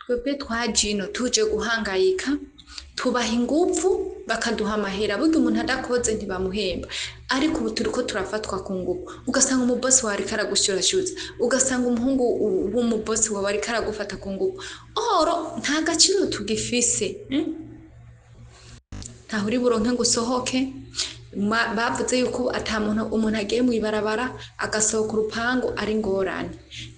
twebwe twajino tuje guhangayika tubaha ingufu bakaduha amahera burya umuntu adakoze ntibamuhemba ariko ubu turiko turafatwa ku ngufu ugasanga umubosi wawe ariko aragushurashuza ugasanga umuhungu w'umubosi wawe ariko aragufata ku ngufu oro nta gaciro tugifise ntaho uri buronke ngo usohoke bavuze yuko umuntu agiye mw'ibarabara agasohoka urupangu ari ngorane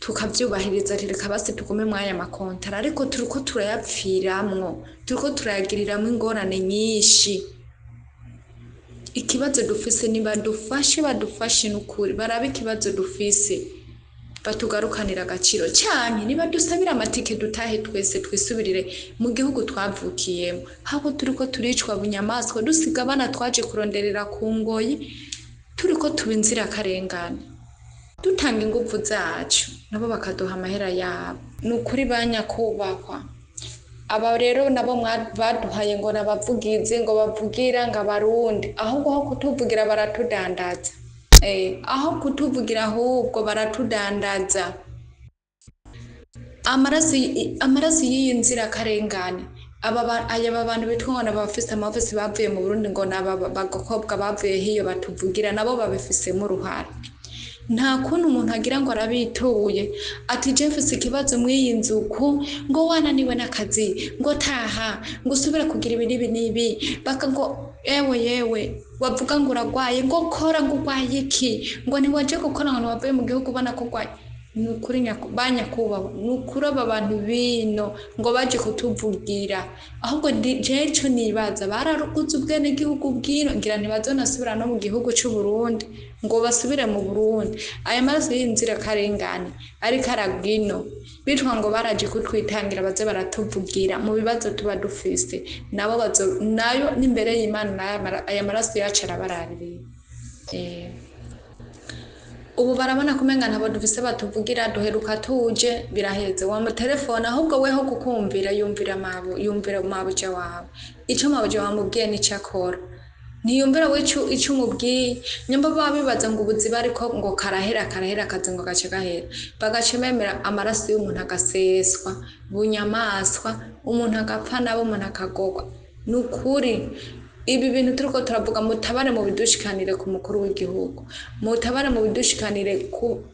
tukavyubahiriza reka basi tugume mwaya makontara ariko turiko turayapfiramwo turiko turayagiriramwo ingorane nyinshi ikibazo dufise badufashe n'ukuri barabe ikibazo dufise batugarukanira agaciro cyane niba dusabira amatike dutahe twese twisubirire mu gihugu twavukiyemo habo turiko turicwa bunyamaswa dusiga abana twaje kuronderera ku ngoyi turiko tubinzira karengane dutanga ingufu zacu nabo bakaduha amahera yabo n'ukuri banyakubahwa aba rero nabo baduhaye ngo nabavugize ngo bavugira ngo abarundi ahubwo aho kutuvugira baratudandaza aho kutuvugira ahubwo baratudandaza amaraso y'iyi nzira karengane aba bantu bitwa ngo n'abafise amafisi bavuye mu Burundi ngo n'abagakobwa bavuye hiyo batuvugira nabo babifisemo uruhare nta kuntu umuntu agira ngo arabituye ati Jefferson ikibazo mw'iyi nzuku ngo wananiwe n'akazi ngo taha ngo usubira kugira ibi nibi baka ngo yewe wavuga ngo uragwaye ngo kora ngo urwaye iki ngo ntiwaje gukora ngo wavuye mu gihugu bana ko urwaye nukuri banyakubaho nukuri aba bantu bino ngo baje kutuvugira ahubwo jeco nibaza bararuguze ubwene gihugu bwino ngira ntibazonasubira no mu gihugu c'u Burundi ngo basubire mu Burundi aya maraso y'inzira karengane ariko aragwino bitwa ngo baraje kutwitangira baze baratuvugira mu bibazo tuba dufise nabo nayo n'imbere y'Imana aya maraso yacu arabaraririye ubu barabona kumenga ntabo dufise batuvugira duheruka tuje biraheze wa mu telefone ahubwo weho kukumvira yumvira mabuje wawe ico mabuje wamubwiye nico akora ntiyumvira we ico umubwiye nyamba babibaza ngo ubuzi bariko ngo karahera akazi ngo gace gahera bagace bemera amaraso y'umuntu agaseswa bunyamaswa umuntu agapfa nabo umuntu akagogwa nukuri ibi bintu turiko turavuga mutabare mu bidushikanire ku mukuru w'igihugu mutabare mu bidushikanire ku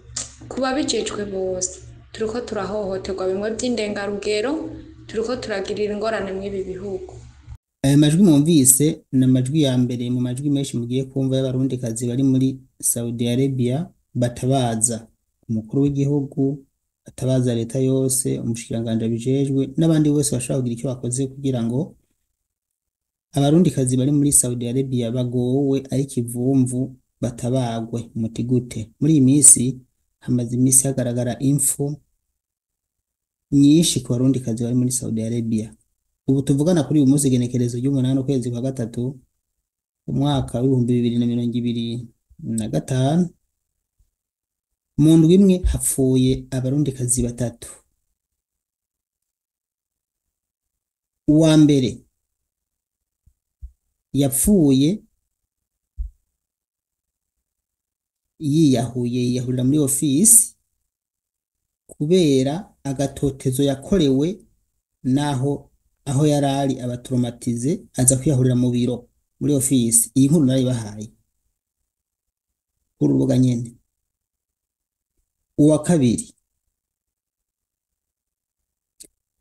babijejwe bose turiko turahohoterwa bimwe by'indengarugero turiko turagirira ingorane mw'ibi bihugu aya majwi mwumvise ni amajwi ya mbere mu majwi menshi mugiye kumva y'abarundikazi bari muri Saudi Arabia batabaza umukuru w'igihugu batabaza leta yose umushikiranganje bijejwe n'abandi bose bashaka kugira icyo bakoze kugira ngo abarundikazi bari muri Saudi Arabia bagowe ari kivumvu batabagwe mutigute muri iyi minsi hamaze iminsi hagaragara info nyinshi ku barundikazi bari muri Saudi Arabia ubu tuvugana kuri uyu munsi genekerezo y'umunani ukwezi kwa gatatu umwaka w'2025 mu ndwi imwe hapfuye abarundikazi batatu uwa mbere yapfuye yiyahurira muri ofisi kubera agatotezo yakorewe aho yarari abatraumatize aza kwiyahurira mu biro muri ofisi iyi nkuru nari bahaye urubuga nyene uwa kabiri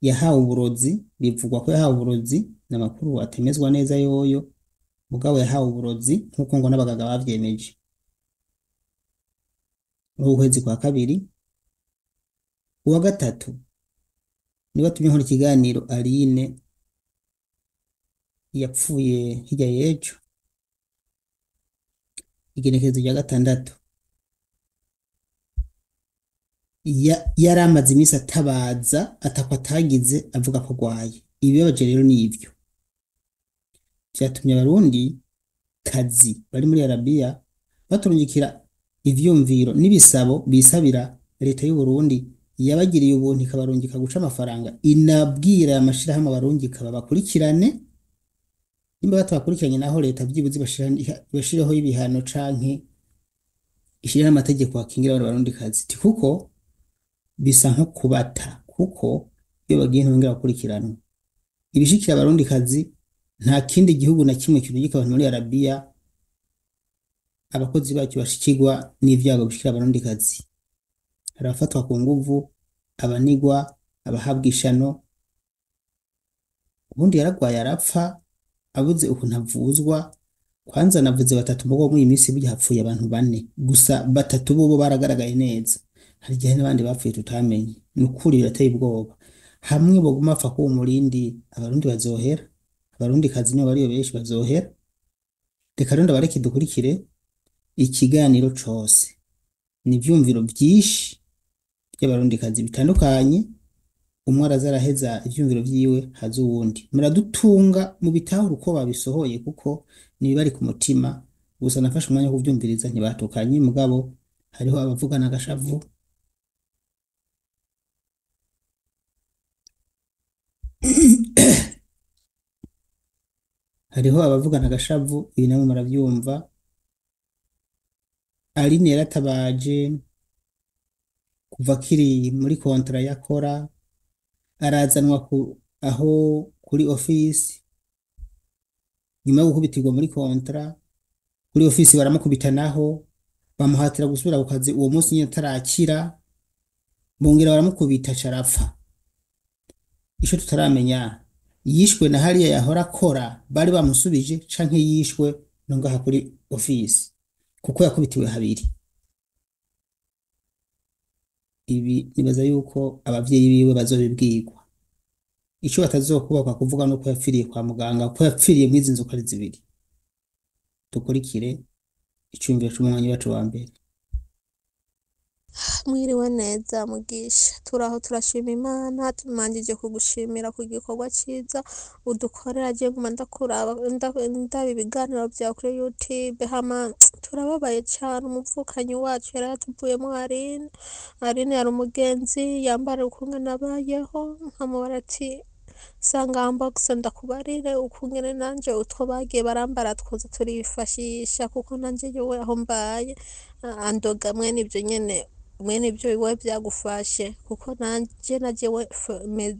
yahawe uburozi bivugwa ko yahawe uburozi n'amakuru atemezwa neza yoyo mugabo yahawe uburozi nkuko ngo n'abaganga bavyemeje ukwezi kwa kabiri uwa gatatu niba tumye nkora ikiganiro Aline yapfuye hirya y'ejo igenekerezo rya gatandatu yaramaze iminsi atabaza atakwa atagize avuga ko gwaye ibibabaje rero ni ivyo byatumye abarundi kazi bari muri Arabia baturungikira ivyumviro n'ibisabo bisabira leta y'u Burundi yabagiriye ubuntu ikabarungika guca amafaranga inabwira amashirahamwe abarungika babakurikirane nimba batabakurikiranye naho leta byibuze bashiraho ibihano canke ishira n'amategeko akingira abarundi kazi kuko bisa nko kubata kuko iyo bagiye ntibongera gukurikiranwa. Ibishikira abarundikazi nta kindi gihugu na kimwe kirungika abantu muri Arabiya abakozi bacyo bashikirwa n'ivyago bishikira abarundikazi. Hari abafatwa ku nguvu, abanigwa, abahabwa ishano, ubundi yaragwaye arapfa abuze ukuntu avuzwa. Kwanza navuze batatu mugo muri iyi minsi burya hapfuye abantu 4 gusa, batatu bobo baragaragaye neza, hari igihe n'abandi bapfuye tutamenye. Nukuri birateye ubwoba, hamwe boguma apfa ku umurindi abarundi bazohera, abarundi kazi nibo bariyo benshi bazohera. Reka rero ndabareke dukurikire ikiganiro cose n'ivyumviro vyinshi by'abarundi kazi bitandukanye, umwe arazaraheza ivyumviro vyiwe haza uwundi. Muradutunga mu bitahura uko babisohoye kuko nibari ku mutima, gusa nafashe umwanya wo kuvyumviriza ntibatukanye, mugabo hariho abavugana agashavu hariho abavugana agashavu, ibi namwe muravyumva. Aline yaratabaje kuva kiri muri kontra yakora, arazanwa aho kuri office nyuma yo gukubitirwa muri kontra. Kuri office baramukubitanaho, bamuhatira gusubira ku kazi uwo munsi nyine atarakira, bongera baramukubita carapfa. Ico tutaramenya yishwe na hariya yahora akora bari bamusubije canke yishwe no ngaha kuri office kuko yakubitiwe habiri. Ibi nibaza yuko abavyeyi biwe bazobibwirwa, ico batazokubakwa kuvuga no ko yapfiriye kwa muganga, ko yapfiriye mwizi nzoka ari zibiri. Dukurikire icumviro c'umwanya wacu wa mbere. Mwiriwe neza Mugisha, turaho turashima Imana, tumanjije kugushimira ku gikorwa ciza udukorera. Je nguma ndakuraba ndaba ibiganiro vyawe kuri YouTube, hama turababaye cane. Umuvukanyi wacu yari yatuvuyemo Aline yari umugenzi yambara ukunge nabayeho, nkamubara ati Sangambokes ndakubarire ukungene nanje utwo bagiye barambara twoza turifashisha, kuko nanje yewe aho mbaye andoga mwene ivyo nyene, mwene ivyo iwe vyagufashe, kuko nanje najewe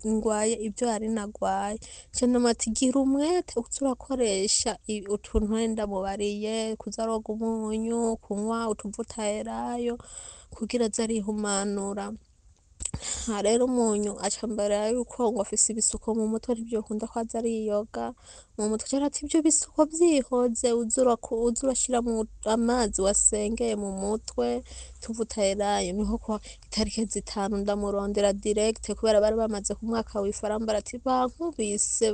ngwaye ivyo yari nagwaye. Je namati gira umwete uzurakoresha utuntu wenda mubariye, kuzaroga umunyu, kunywa utuvuta elayo kugira zarihumanura. Rero umunyu aca mbere yuko ngo afise ibisuko mu mutwe ntivyokunda ko aza ariyoga mu mutwe, cyane ati ivyo bisuko vyihoze uzurashira mu amazi wasengeye mu mutwe tuvuta elayo. Niho ko itarike 5 ndamurondera direct, kubera bari bamaze ku mwaka w'ifarambara ati bankubise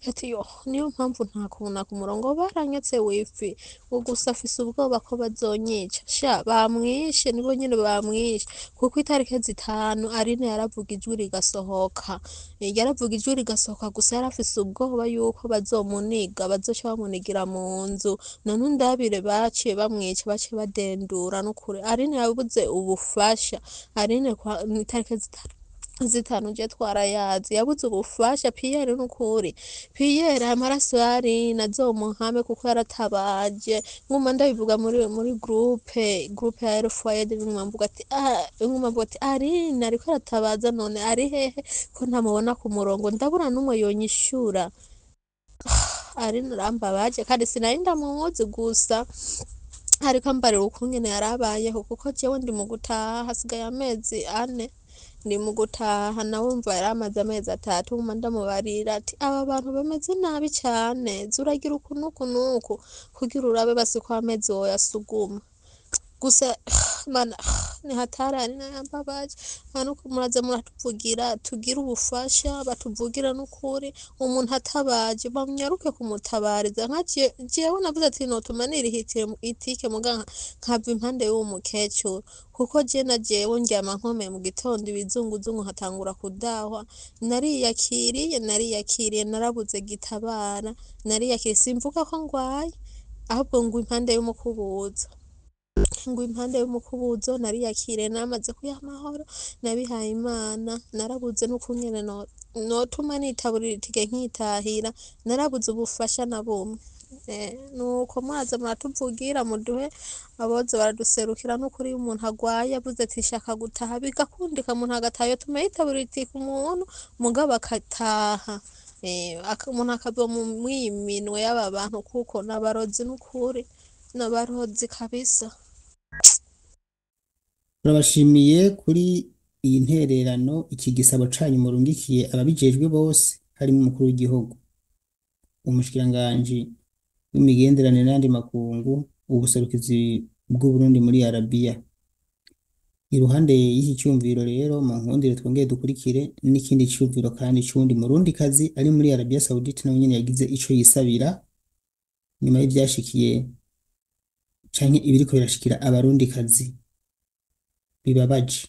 ati yo niyo mpamvu ntakubona ku murongo baranyetse wifi, ugusa afise ubwoba ko bazonyica. Sha bamwishe, nibo nyene bamwishe, kuko itarike 5 Aline yaravuga ijwi rigasohoka, gusa yarafise ubwoba yuko bazomuniga, bazoca bamunigira mu nzu. None ndabire baciye bamwica, baciye badendura n'ukuri. Aline yabuze ubufasha, Aline kwa itarike 5 je twarayazi yabuze ubufasha. Pierre n'ukuri, Pierre amaraso yari nazomuhame kuko yaratabaje. Nguma ndabivuga muri groupe ya Elfoid, ngumva ati Aline ariko aratabaza, none ari hehe ko ntamubona ku murongo, ndabura numwe yonyishura. Aline arambabaje kandi sinari ndamuzi, gusa ariko ambarira ukungene yarabayeho, kuko jewe ndi mu gutaha hasigaye amezi 4 ndi mu gutaha, nawe umva yaramaze amezi 3. Nguma ndamubarira ati aba bantu bameze nabi cane, zuragira ukunuku kugira urabe basi ko amezi woyasuguma. Gusa mana ni hatari Aline yambabaje. Hanuko muraza muratuvugira tugira ubufasha, batuvugira n'ukuri umuntu atabaje bamnyaruke kumutabariza. Nka jewe navuze ati no tumanira itike muganga nkava impande y'uwo mukecuru, kuko je na jewe ndyama nkomeye mu gitondo ibizunguzungu hatangura kudahwa. Nariyakiriye narabuze gitabara, nariyakiriye simvuga ko ngwaye, ahubwo ngo impande y'umukubuzo nariyakiriye, namaze kuya amahoro nabihaye Imana. Narabuze n'ukungene no tuma nitaburira itike nkitahira, narabuze ubufasha na bumwe. nuko muraza muratuvugira muduhe aboza baraduserukira n'ukuri iyo umuntu agwaye avuze ati shaka gutaha bigakundika umuntu agataha iyo tume yitaburitika umuntu mugabo akataha umuntu akava mw'iyi minwe y'aba bantu kuko n'abarozi n'ukuri n'abarozi kabisa. turabashimiye kuri iyi ntererano, iki gisabo canyu murungikiye ababijejwe bose harimo umukuru w'igihugu, umushikiranganji w'imigenderanire n'andi makungu, ubuserukizi bw'Uburundi muri Arabiya. Iruhande y'iki cyumviro rero mu nkundire twongeye dukurikire n'ikindi cyumviro kandi c'uwundi murundikazi ari muri Arabiya Saudite nawe nyene yagize ico yisabira nyuma y'ivyashikiye canke ibiriko birashikira abarundikazi bibabaje.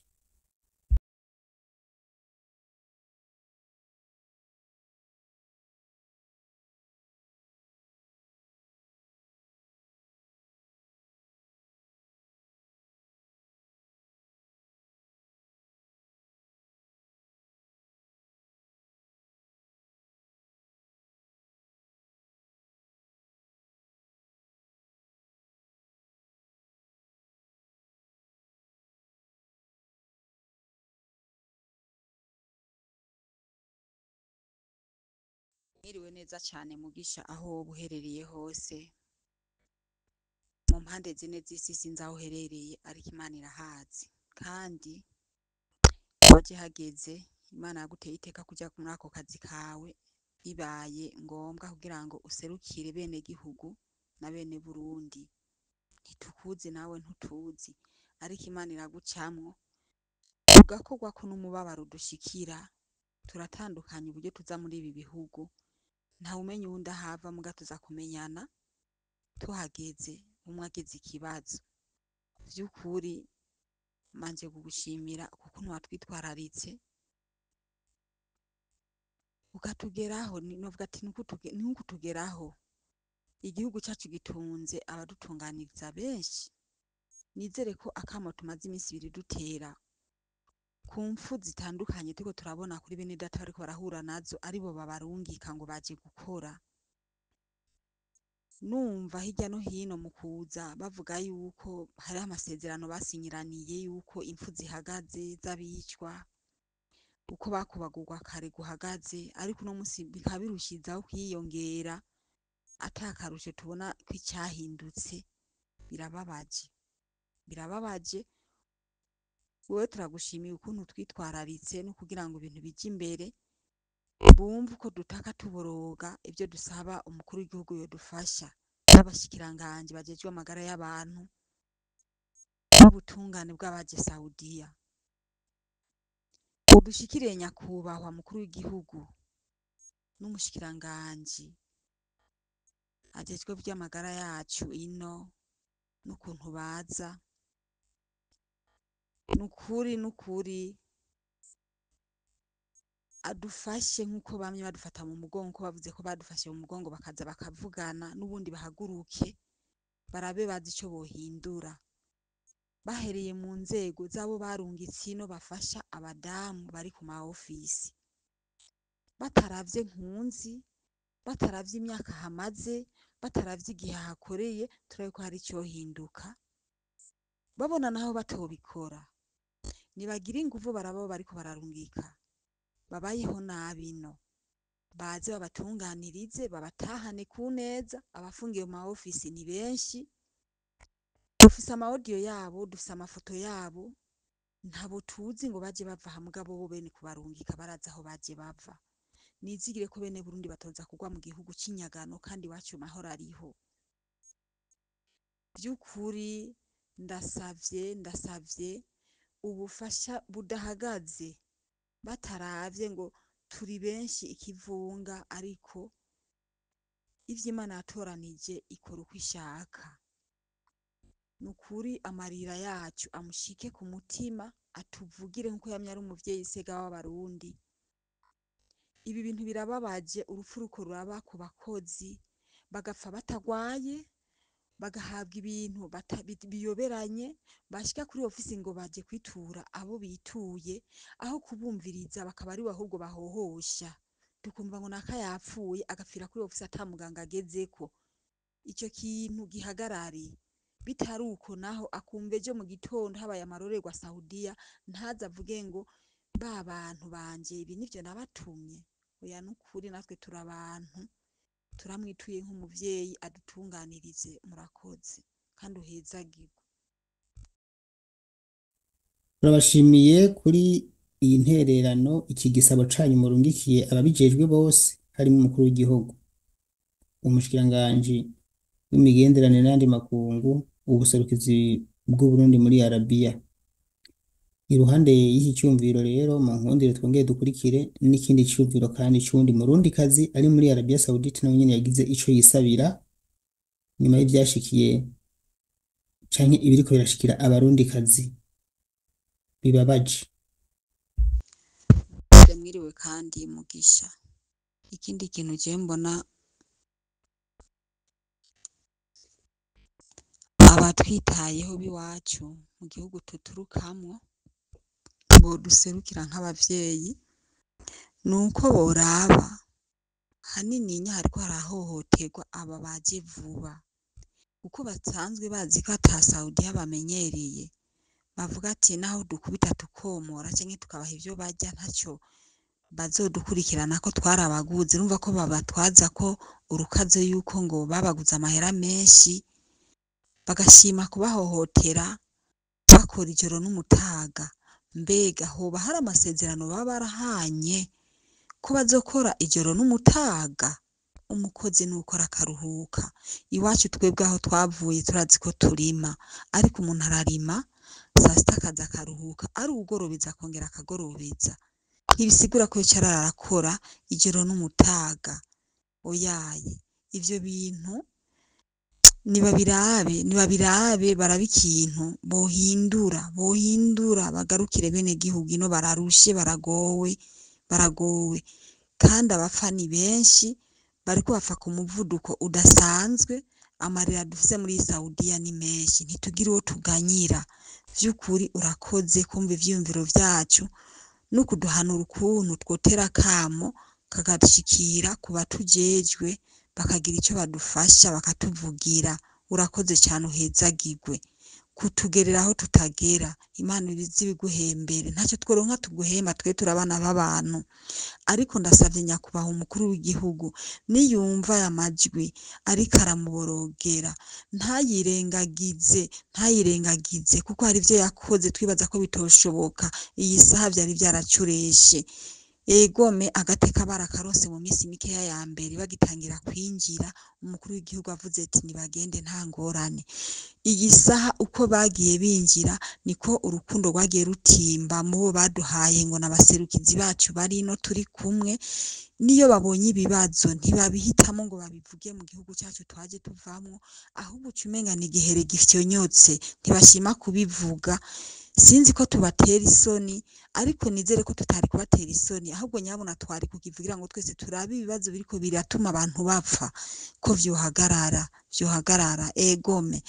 Mwiriwe neza cane Mugisha aho woba uherereye hose mu mpande zine z'isi sinzi aho uherereye ariko Imana irahazi kandi waje hageze Imana yaguteye iteka kuja muri ako kazi kawe bibaye ngombwa kugira ngo userukire bene gihugu na bene Burundi. Ntitukuzi nawe ntutuzi ariko Imana iragucamwo ugakorwa ko n'umubabaro udushikira. Turatandukanye uburyo tuza muri ibi bihugu, ntawe umenya uwundi ahava muga tuza kumenyana tuhageze umwe agize ikibazo. Vy'ukuri manje kugushimira kuko ntiwatwitwararitse ukatugeraho, novuga ati nukutugeraho. Igihugu cacu gitunze abadutunganiriza benshi, nizere ko akamo tumaze iminsi ibiri dutera ku mfu zitandukanye turiko turabona kuri bene data bariko barahura nazo aribo babarungika ngo baje gukora. Numva hirya no hino mu kuza bavuga yuko hari amasezerano basinyiraniye yuko impfu zihagaze z'abicwa, uko bakubagurwa kare guhagaze, ariko uno musi bikaba birushizaho kwiyongera atakarusho tubona ko icyahindutse. Birababaje. Wewe turagushimiye ukuntu twitwararitse no kugira ngo ibintu bije imbere, bumve uko dutaka tuboroga ibyo dusaba umukuru w'igihugu yodufasha n'abashikiranganje bajejwe amagara y'abantu n'ubutungane bw'abaje Saudiya. Udushikiriye nyakubahwa mukuru w'igihugu n'umushikiranganje ajejwe by'amagara yacu ino n'ukuntu baza. Nukuri adufashe nk'uko bamye badufata mu mugongo, ko bavuze ko badufashe mu mugongo bakaza bakavugana n'ubundi bahaguruke barabe bazi ico bohindura, bahereye mu nzego zabo barungitse ino bafasha abadamu bari ku ma ofisi, bataravye nkunzi, bataravye imyaka hamaze, bataravye igihe hakoreye. Turabe ko hari ico hinduka, babona naho batobikora nibagira inguvu barabo bariko bararungika babayeho nabi no baze babatunganirize babatahane ku neza. Abafungiye mu ofisi ni benshi, dufise ama audio yabo, dufise amafoto yabo, ntabo tuzi ngo baje bava ha mugabo bo bene kubarungika baraza aho baje bava. Nizigire ko bene Burundi batoza kugwa mu gihugu c'inyagano kandi wacu mahoro ariho. By'ukuri ndasavye ubufasha budahagaze, bataravye ngo turi benshi ikivunga, ariko ivyo Imana yatoranije ikora uko ishaka. Nukuri amarira yacu amushike ku mutima, atuvugire nkuko yamye ari umuvyeyi sega w'abarundi. Ibi bintu birababaje, urupfu ruko ruraba ku bakozi bagapfa batagwaye, bagahabwa ibintu biyoberanye, bashika kuri ofisi ngo baje kwitura abo bituye, aho kubumviriza bakaba ari ahubwo bahohosha. Tukumva ngo naka yapfuye agapfira kuri ofisi ata muganga agezeko. ico kintu gihagarare, bitari uko naho akumva ejo mu gitondo habaye amarorerwa Saudiya ntaze avuge ngo ba bantu banje ibi nivyo nabatumye. Oya nukuri natwe turi abantu turamwituye nk'umuvyeyi adutunganirize. Murakoze kandi uhezagirwe. turabashimiye kuri iyi ntererano, iki gisabo canyu murungikiye ababijejwe bose harimo umukuru w'igihugu, umushikiranganji w'imigenderanire n'andi makungu, ubuserukizi bw'u Burundi muri Arabiya. Iruhande y'iki cyumviro rero mu nkundire twongeye dukurikire n'ikindi cyumviro kandi c'uwundi murundikazi ari muri Arabiya Saudite nawe nyene yagize ico yisabira nyuma y'ivyashikiye canke ibiriko birashikira abarundikazi bibabaje. Mwiriwe kandi mugisha. Ikindi kintu je mbona abatwitayeho biwacu mu gihugu tuturukamwo boduserukira nk'abavyeyi nuko boraba hanini hariko harahohoterwa aba baje vuba, kuko basanzwe bazi ko ata Saudiya bamenyereye, bavuga ati naho dukubita tukomora canke tukabaha ivyo barya ntaco bazodukurikirana ko twarabaguze. Urumva ko babatwaza ko urukazo yuko ngo babaguze amahera menshi, bagashima kubahohotera bakora ijoro n'umutaga. Mbega hoba hari amasezerano baba barahanye ko bazokora ijoro n'umutaga? Umukozi nukora akaruhuka. Iwacu twebwe aho twavuye turazi ko turima, ariko umuntu ararima sasita akaza akaruhuka, ari ugorobeza akongera akagorobeza. Ntibisigura ko yicara arakora ijoro n'umutaga. Oyaye, ivyo bintu nibabirabe barabe ikintu bohindura bagarukire bene gihugu. Ino bararushe, baragowe kandi abapfa ni benshi, bariko bapfa ku muvuduko udasanzwe. Amarira dufise muri Saudiya ni menshi, ntitugira uwo tuganyira. Vy'ukuri urakoze kumva ivyiyumviro vyacu no kuduhanura ukuntu twotera akamo kagashikira ku batujejwe bakagira ico badufasha bakatuvugira. Urakoze cyane uhezagirwe kutugerera aho tutagera. Imana ibizi biguhembere, ntacyo tworonka tuguhemba, twe turabana b'abantu. Ariko ndasavye nyakubaha umukuru w'igihugu niyumva aya majwi ariko aramuborogera ntayirengagize, kuko hari ivyo yakoze twibaza ko bitoshoboka. Iyi saha vyari vyaracureshe. Egome agateka barakarose mu minsi mikeya ya mbere bagitangira kwinjira, umukuru w'igihugu avuze ati nibagende nta ngorane. Iyi saha uko bagiye binjira niko urukundo rwagiye rutimba mu bo baduhaye ngo nabaserukizi bacu bari no turi kumwe. Niyo babonye ibibazo ntibabihitamo ngo babivuge mu gihugu cyacu twaje tuvamwo, ahubwo ucumenga ni igihere gifyonyotse, ntibashima kubivuga. Sinzi ko tubatera isoni, ariko nizere ko tutari kubatera isoni, ahubwo nyabona twari kukivugira ngo twese turabe ibibazo biriko biratuma abantu bapfa ko vyohagarara. Egome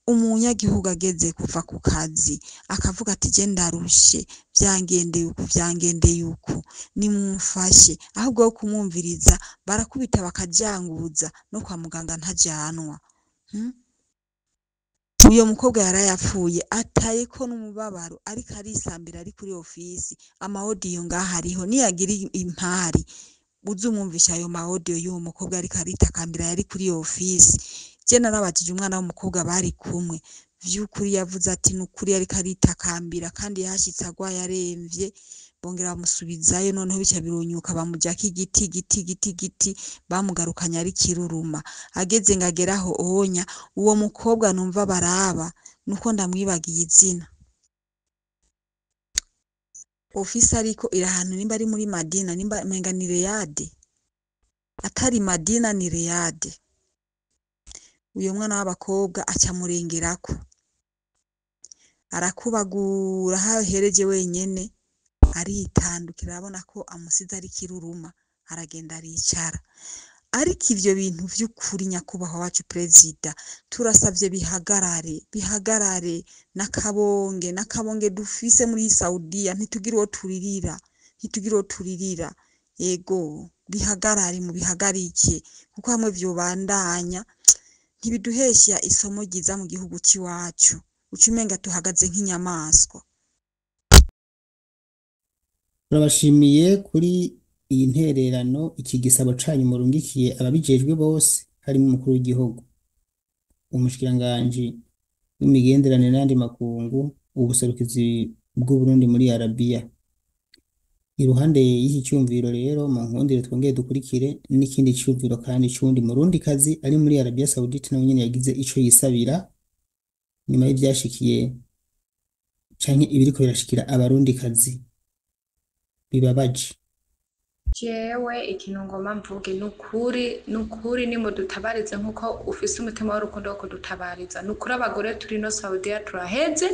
umunyagihugu ageze kuva ku kazi akavuga ati je ndarushe, vyangendeye uku nimumfashe, ahubwo kumwumviriza barakubita bakajanguza no kwa muganga ntajanwa. Uyo mukobwa yarayapfuye ataye ko n'umubabaro, ariko arisambira ari kuri ofisi. Amaudio ngaha ariho, niyagira impari uzumwumvisha ayo maudio y'uwo mukobwa ariko aritakambira yari kuri ofisi. Je narabajije umwana w'umukobwa bari kumwe, vy'ukuri yavuze ati nukuri ariko aritakambira kandi yashitse agwa yaremvye. Bongera bamusubizayo, noneho bica birunyuka bamujako igiti bamugarukanya ari kiruruma. Ageze ngageraho onya uwo mukobwa numva baraba nuko ndamwibagiye izina. Ofisi ariko iri ahantu nimba ari muri Madina, nimba menga ni Riyade, atari Madina ni Riyade. Uyo mwana w'abakobwa acamurengerako arakubagura hahereje wenyene, aritandukira abona ko amusize ari kiruruma, aragenda aricara. Ariko ivyo bintu vy'ukuri nyakubahwa wacu perezida turasavye bihagarare n'akabonge dufise muri Saudiya. Ntitugira uwo turirira. Ego bihagarare mu bihagarike, kuko hamwe vyobandanya ntibiduhesha isomo ryiza mu gihugu c'iwacu uca umenga tuhagaze nk'inyamaswa. Turabashimiye kuri iyi ntererano iki gisabo canyu murungikiye ababijejwe bose harimo umukuru w'igihugu, umushikiranganji w'imigenderanire n'andi makungu, ubuserukizi bw'Uburundi muri Arabiya. Iruhande y'iki cyumviro rero mu nkundire twongeye dukurikire n'ikindi cyumviro kandi c'uwundi murundikazi ari muri Arabiya Saudite nawe nyene yagize ico yisabira nyuma y'ivyashikiye canke ibiriko birashikira abarundikazi bibabaje. Jewe ikintu ngoma mvuge nukuri nimudutabarize nkuko ufise umutima w'urukundo wo kudutabariza. Nukuri abagore turi no Saudiya turaheze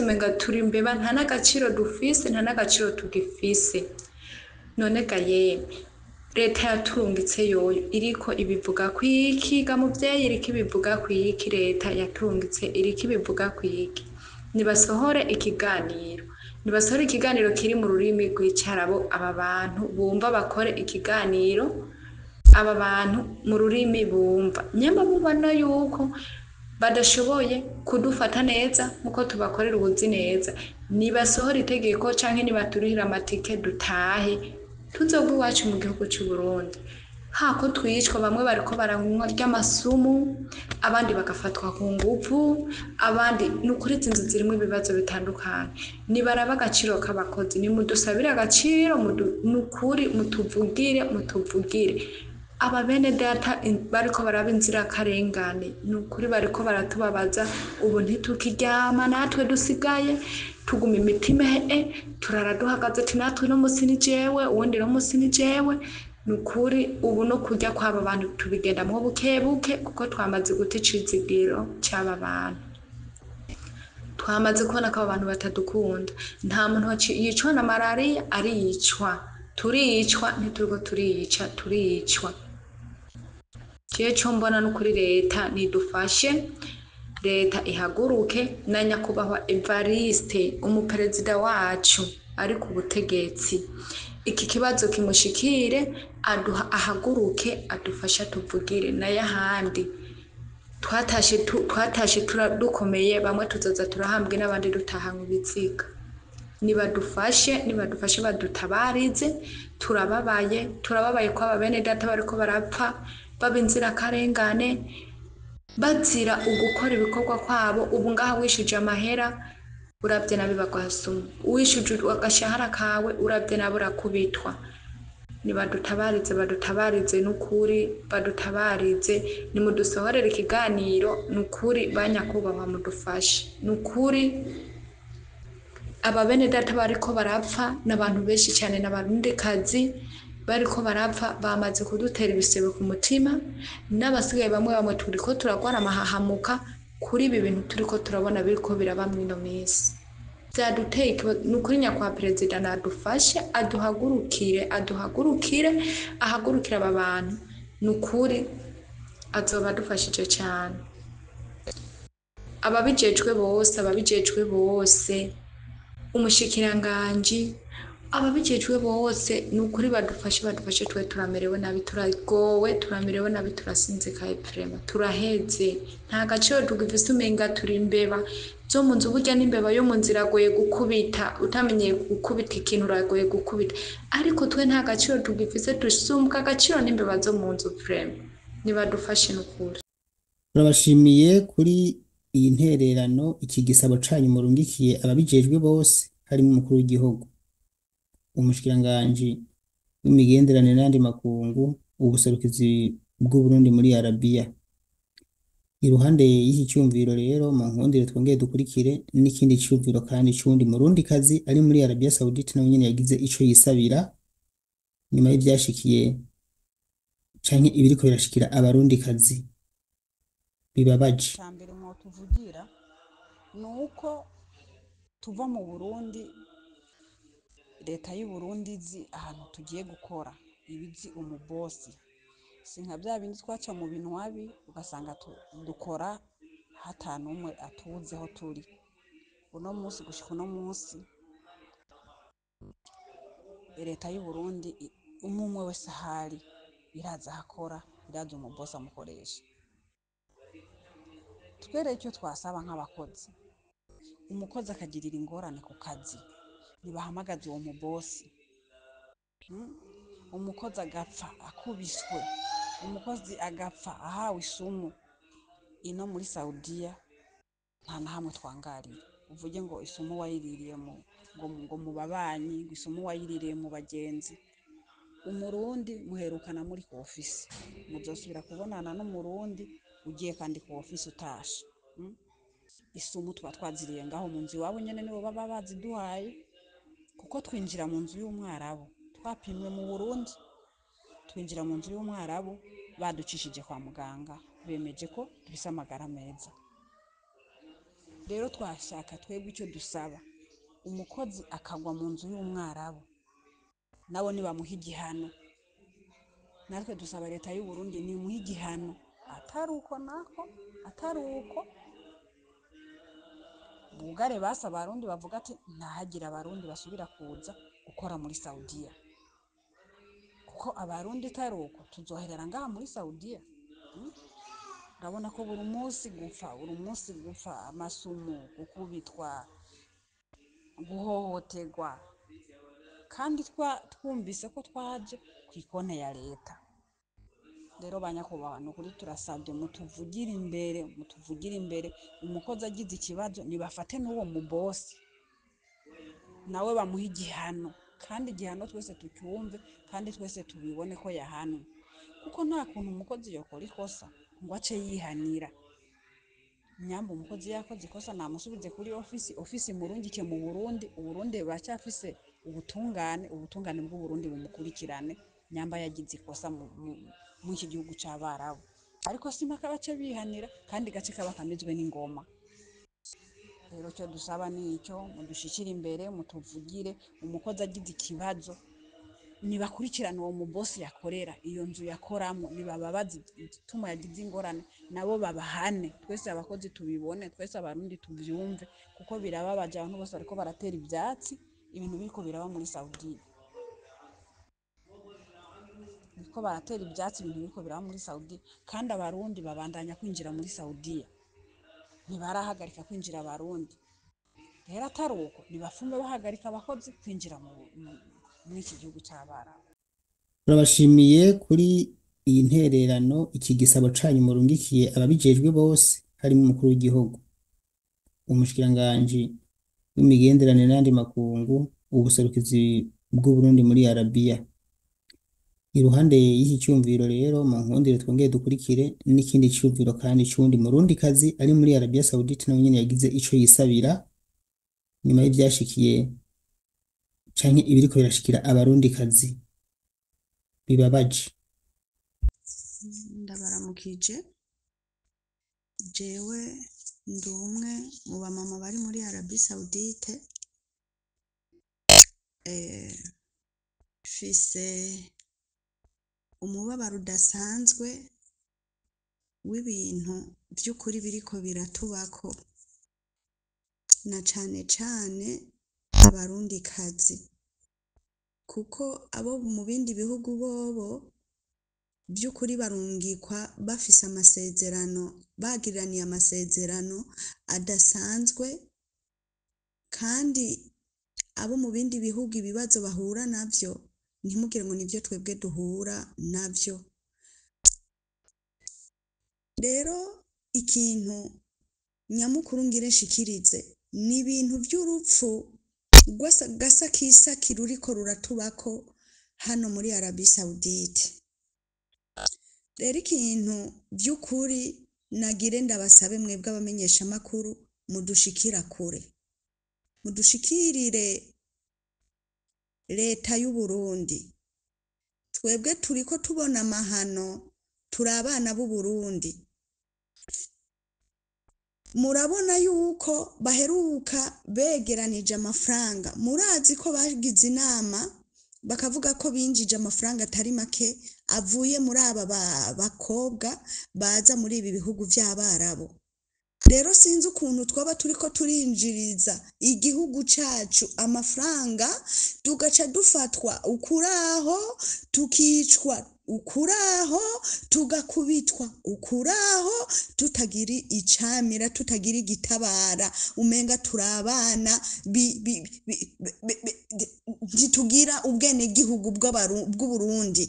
umenga turi imbeba, nta n'agaciro dufise, nta n'agaciro tugifise. None ga yemwe leta yaturungitse yoyo iriko ibivuga kwiki ga muvyeyi, iriko ibivuga kwiki leta yaturungitse iriko ibivuga kwiki? Nibasohore ikiganiro kiri mu rurimi rw'icarabo, aba bantu bumva bakore ikiganiro, aba bantu mu rurimi bumva. Nyamba mubona yuko badashoboye kudufata neza nkuko tubakorera ubuzi neza, nibasohora itegeko canke nibaturihira amatike dutahe tuzoba iwacu mu gihugu c'u Burundi. Hako twicwa, bamwe bariko baranywa ry'amasumu, abandi bagafatwa ku nguvu, abandi nukuri inzu zirimo ibibazo bitandukanye. Nibaraba agaciro k'abakozi, nimudusabire agaciro, nukuri mutuvugire. Aba bene data bariko baraba inzirakarengane, nukuri bariko baratubabaza. Ubu ntitukiryama natwe dusigaye tuguma imitima turara duhagaze ati natwe no musi ni jewe, uwundi no musi ni jewe. Nukuri ubu no kurya kw'aba bantu tubigendamwo bukebuke, kuko twamaze guta icizigiro c'aba bantu. Twamaze kubona ko aba bantu batadukunda. Nta muntu yicwa na malariya, aricwa. Turicwa, ntituriko turicwa. Jewe co mbona nukuri leta nidufashe, leta ihaguruke, na nyakubahwa Evariste umuperezida wacu ari ku butegetsi, iki kibazo kimushikire, ahaguruke adufasha tuvugire. N'ayahandi twatashe dukomeye, bamwe tuzoza turahambwe n'abandi dutahanywe ibiziga. Nibadufashe badutabarize, turababaye ko aba bene data bariko barapfa baba inzirakarengane bazira ugukora ibikorwa kwabo. Ubu ngaha wishuje amahera uravye nabi bagwasuma, wishuje agashahara kawe uravye nabi urakubitwa. Nibadutabarize nukuri, badutabarize, nimudusohorere ikiganiro nukuri, banyakubahwa mudufashe nukuri. Aba bene data bariko barapfa n'abantu benshi cyane, n'abarundikazi bariko barapfa, bamaze kudutera ibisebe ku mutima. N'abasigaye bamwe turiko turagwara amahahamuka kuri ibi bintu turiko turabona biriko biraba mwino minsi. Vyaduteye nukuri nyakwa perezida nadufashe, aduhagurukire, ahagurukire aba bantu, nukuri azoba adufashije cyane. Ababijejwe bose, umushikiranganji, ababijejwe bose, nukuri badufashe. Twe turamerewe nabi, turamerewe nabi, turasinzikaye prema, turaheze. Nta gaciro tugifise, umenga turi imbeba zo mu nzu. Burya n'imbeba yo mu nzira agoye gukubita, utamenye gukubita ikintu uragoye gukubita, ariko twe nta gaciro tugifise, dusumbwa agaciro n'imbeba zo mu nzu prema. Nibadufashe nukuri. Turabashimiye kuri iyi ntererano iki gisabo canyu murungikiye ababijejwe bose harimo umukuru w'igihugu, umushikiranganji w'imigenderanire n'andi makungu, ubuserukizi bw'Uburundi muri Arabiya. Iruhande y'iki cyumviro rero mu nkundire twongeye dukurikire n'ikindi cyumviro kandi c'uwundi murundikazi ari muri Arabiya Saudite nawe nyene yagize ico yisabira nyuma y'ivyashikiye canke ibiriko birashikira abarundikazi bibabaje. Icambere mwo tuvugira nuko tuva mu Burundi, leta y'u Burundi izi ahantu tugiye gukora, ibizi umubosi. Sinka bya bindi twaca mu bintu wabi ugasanga dukora hatanu umwe atuzeho turi. Uno munsi gushika uno munsi leta y'u Burundi umwe wese ahari iraza hakora, biraza umubosi amukoresha. Twere icyo twasaba nk'abakozi, umukozi akagirira ingorane ku kazi ntibahamagaze uwo mubosi. Umukozi agapfa akubiswe, umukozi agapfa ahawe isumu, ino muri Saudiya nta na hamwe twangarira uvuge ngo isumu wayiririye ngo mu babanyi, ngo isumu wayiririye mu bagenzi. Umurundi muherukana muri ku ofisi, muzosubira kubonana n'umurundi ugiye kandi ku ofisi utashe. Isumu tuba twaziriye ngaho mu nzu iwabo nyene nibo baba baziduhaye, kuko twinjira mu nzu y'umwarabu twapimwe mu Burundi, twinjira mu nzu y'umwarabu baducishije kwa muganga bemeje ko dufise amagara meza. Rero twashaka twebwe icyo dusaba, umukozi akagwa mu nzu y'umwarabu nabo nibamuha igihano, natwe dusaba leta y'u Burundi nimuha igihano, atari uko bugare basa abarundi bavuga ati ntahagira abarundi basubira kuza gukora muri Saudiya, kuko abarundi atari uko tuzoherera ngaha muri Saudiya. Urabona ko buri munsi gupfa, amasumu, gukubitwa, guhohoterwa, kandi twumvise ko twaje ku ikonte ya leta. Rero banyakubahwa nukuri turasabye mutuvugire imbere, umukozi agize ikibazo nibafate n'uwo mu boss nawe bamuha igihano, kandi igihano twese tucyumve kandi twese tubibone ko yahanwe, kuko nta kuntu umukozi yokora ikosa ngo ace yihanira. Nyamba umukozi yakoze ikosa namusubize kuri ofisi murungike mu Burundi bacyafise ubutungane bw'u Burundi bumukurikirane nyamba yagize ikosa mu iki gihugu cy'Abarabu. Ariko simpaka bace bihanira kandi gace kaba kamizwe n'ingoma. Rero cyo dusaba ni icyo, mudushikira imbere mutuvugire, umukozi agize ikibazo nibakurikirana uwo mu boss yakorera iyo nzu yakoramo, nibababaza igituma yagize ingorane nabo babahane, twese abakozi tubibone, twese abarundi tuvyumve, kuko birababaje abantu bose bariko baratera ivyatsi ibintu biriko biraba muri Saudiya. Kandi abarundi babandanya kwinjira muri Saudiya, ntibarahagarika kwinjira abarundi. Rero atari uko nibafume bahagarika abakozi kwinjira muri iki gihugu cy'Abarabu. Turabashimiye kuri iyi ntererano, iki gisabo canyu murungikiye ababijejwe bose, harimo umukuru w'igihugu, umushikiranganji w'imigenderanire n'andi makungu, ubuserukizi bw'u Burundi muri Arabiya. Iruhande y'iki cyumviro rero mu nkundire twongeye dukurikire n'ikindi cyumviro kandi cyundi murundi kazi ari muri Arabia Saudite nawe nyene yagize ico yisabira nyuma y'ivyashikiye canke ibiriko birashikira abarundi kazi bibabaje. Ndabaramukije, jewe ndumwe mu bamama bari muri Arabia Saudite, fise umubabaro udasanzwe w'ibintu by'ukuri biriko biratubako, na cane cane abarundi kazi, kuko abo mu bindi bihugu bobo by'ukuri barungikwa bafise amasezerano, bagiraniye amasezerano adasanzwe, kandi abo mu bindi bihugu ibibazo bahura navyo ntimugire ngo nivyo twebwe duhura navyo. Rero ikintu nyamukuru ngire nshikirize ni ibintu by'urupfu gasakisaki ruriko ruratubako hano muri Arabia Saudite. Rero ikintu by'ukuri nagire ndabasabe mwebwe abamenyesha makuru mudushikira kure, mudushikirire leta y'u Burundi. Twebwe turiko tubona amahano, turi abana b'u Burundi. Murabona yuko baheruka begeranije amafaranga, murazi ko bagize inama bakavuga ko binjije amafaranga atari make avuye muri aba bakobwa baza muri ibi bihugu by'Abarabu. Rero sinzi ukuntu twaba turiko turinjiriza igihugu cacu amafaranga tugaca dufatwa ukuraho, tukicwa ukuraho tugakubitwa, ukuraho tutagira icamira, tutagira igitabara, umenga turabana ntitugira ubwene gihugu bw'Uburundi.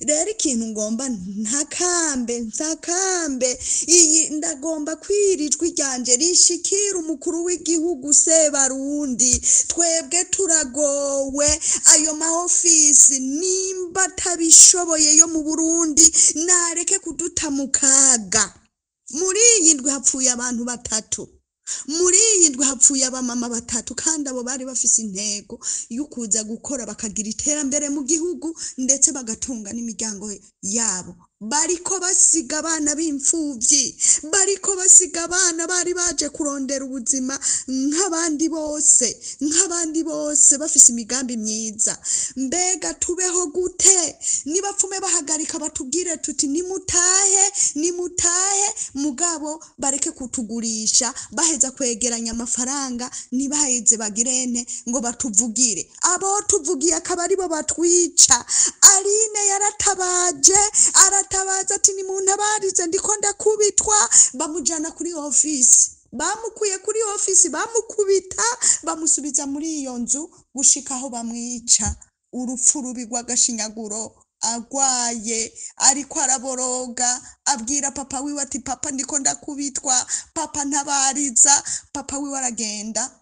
Rero ikintu ngomba ntakambe iyi ndagomba kwirijwi ryanje rishikira umukuru w'igihugu Sebarundi. Twebwe turagowe, ayo mahofisi nimba atabishoboye yo mu Burundi nareke kuduta mu kaga. Muri iyi ndwi hapfuye abantu 3, muri iyi ndwi hapfuye abamama 3, kandi abo bari bafise intego y'ukuza gukora bakagira iterambere mu gihugu ndetse bagatunga n'imiryango yabo. Bariko basiga abana b'imfuvyi, bariko basiga abana bari baje kurondera ubuzima nk'abandi bose bafise imigambi myiza. Mbega tubeho gute? Nibapfume bahagarika batubwire tuti nimutahe mugabo bareke kutugurisha, baheza kwegeranya amafaranga ntibaheze bagirene ngo batuvugire. Abo tuvugiye akaba aribo batwica. Aline yaratabaje aratabaza ati nimuntabarize ndiko ndakubitwa, bamujana kuri ofisi, bamukuye kuri ofisi bamukubita bamusubiza muri iyo nzu gushika aho bamwica. Urupfu rubi rw'agashinyaguro, agwaye ariko araboroga, abwira papa wiwe ati papa ndiko ndakubitwa, papa ntabariza. Papa wiwe aragenda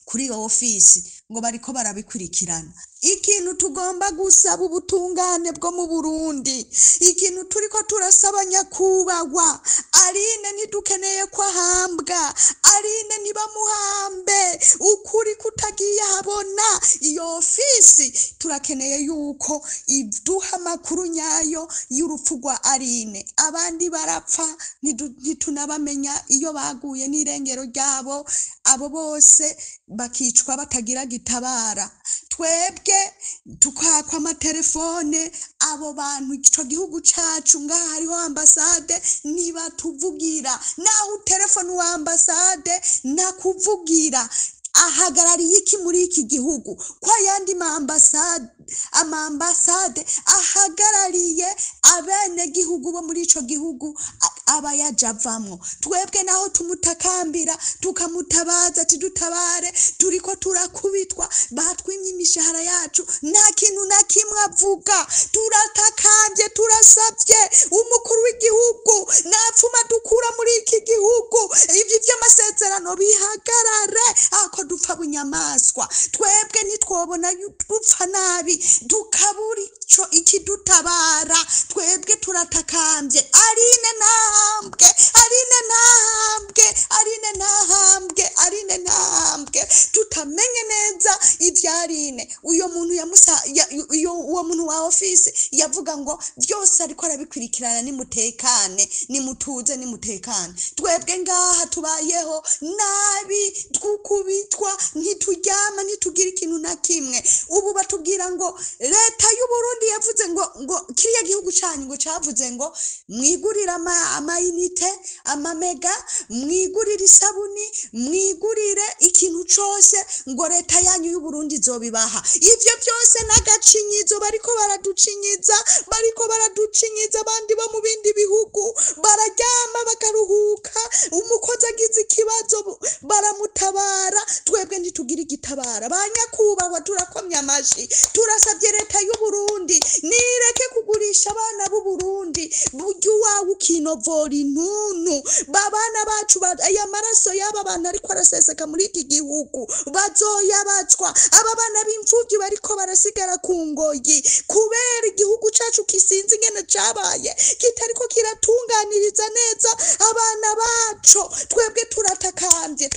kuri ofisi ngo bariko barabikurikirana. Ikintu tugomba gusaba ubutungane bwo mu Burundi, ikintu turiko turasaba nyakubahwa, Aline ntidukeneye ko ahambwa, Aline ntibamuhambe, ukuri kutagiye habona. Iyo ofisi turakeneye yuko iduha amakuru nyayo y'urupfu rwa Aline. Abandi barapfa ntitunabamenya iyo baguye n'irengero ryabo, abo bose bakicwa batagira gitabara. Twebwe tukakwa amatelefone, abo bantu ico gihugu cacu ngaha hariho ambasade ntibatuvugira. Naho telefone wa ambasade nakuvugira, ahagarariye iki muri iki gihugu? Kwa yandi ambasade ahagarariye abene gihugu bo muri ico gihugu aba yajavamwo. Twebwe naho tumutakambira tukamutabaza ati dutabare, turiko turakubitwa, batwimye imishahara yacu, nta kintu na kimwe avuga. Turatakambye, turasavye umukuru w'igihugu napfuma dukura muri iki gihugu, ivyo vy'amasezerano bihagarare, ako dupfa bunyamaswa. Twebwe nitwobona dupfa nabi tukabura ico ikidutabara. Twebwe turatakambye, Aline nahambwe, Aline nahambwe, Aline nahambwe, Aline nahambwe. Tutamenye neza ivya Aline. Uyo muntu uwo muntu wa ofisi yavuga ngo vyose ariko arabikurikirana, nimutekane, nimutuze, nimutekane. Twebwe ngaha tubayeho nabi, twukubitwa, ntituryama, ntitugira ikintu na kimwe. Ubu batubwira ngo leta y'u Burundi yavuze ngo kiriya gihugu cyanyu ngo cavuze ngo mwigurira amayinite, amamega, mwigurire isabuni, mwigurire ikintu cose, ngo leta yanyu y'u Burundi izobibaha. Ivyo byose n'agacinyizo bariko baraducinyiza, abandi bo mu bindi bihugu bararyama bakaruhuka, umukozi agize ikibazo baramutabara. Twebwe ntitugira igitabara. Banyakubahwa turakomya amashi, turasabye leta y'u Burundi nireke kugurisha abana b'u Burundi, buryo wawe ukinovora intuntu. Babana bacu aya maraso y'aba bantu ariko araseseka muri iki gihugu bazoyabacwa. Aba bana b'imfuvyi bariko barasigara ku ngoyi kubera igihugu cacu kisinzi ingene cabaye, kitariko kiratunganiriza neza abana bacu. Twebwe turatakambye,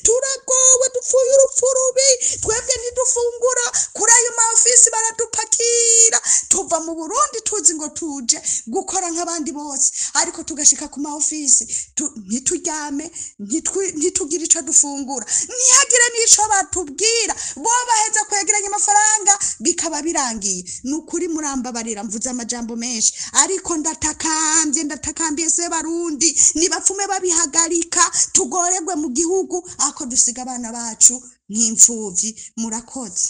turagowe, dupfuye urupfu rubi. Twebwe ntidufungura kuri ayo maofisi, baradupakira. Tuva mu Burundi tuzi ngo tuje gukora nk'abandi bose, ariko tugashika ku maofisi ntituryame, ntitugira ico dufungura, ntihagire n'ico batubwira. Bo baheza kwegeranya amafaranga bikaba birangiye. Nukuri murambabarira mvuze amajambo menshi, ariko ndatakambye Sebarundi nibapfume babihagarika, tugoregwe mu gihugu, ako dusiga abana bacu nk'imfuvyi. Murakoze.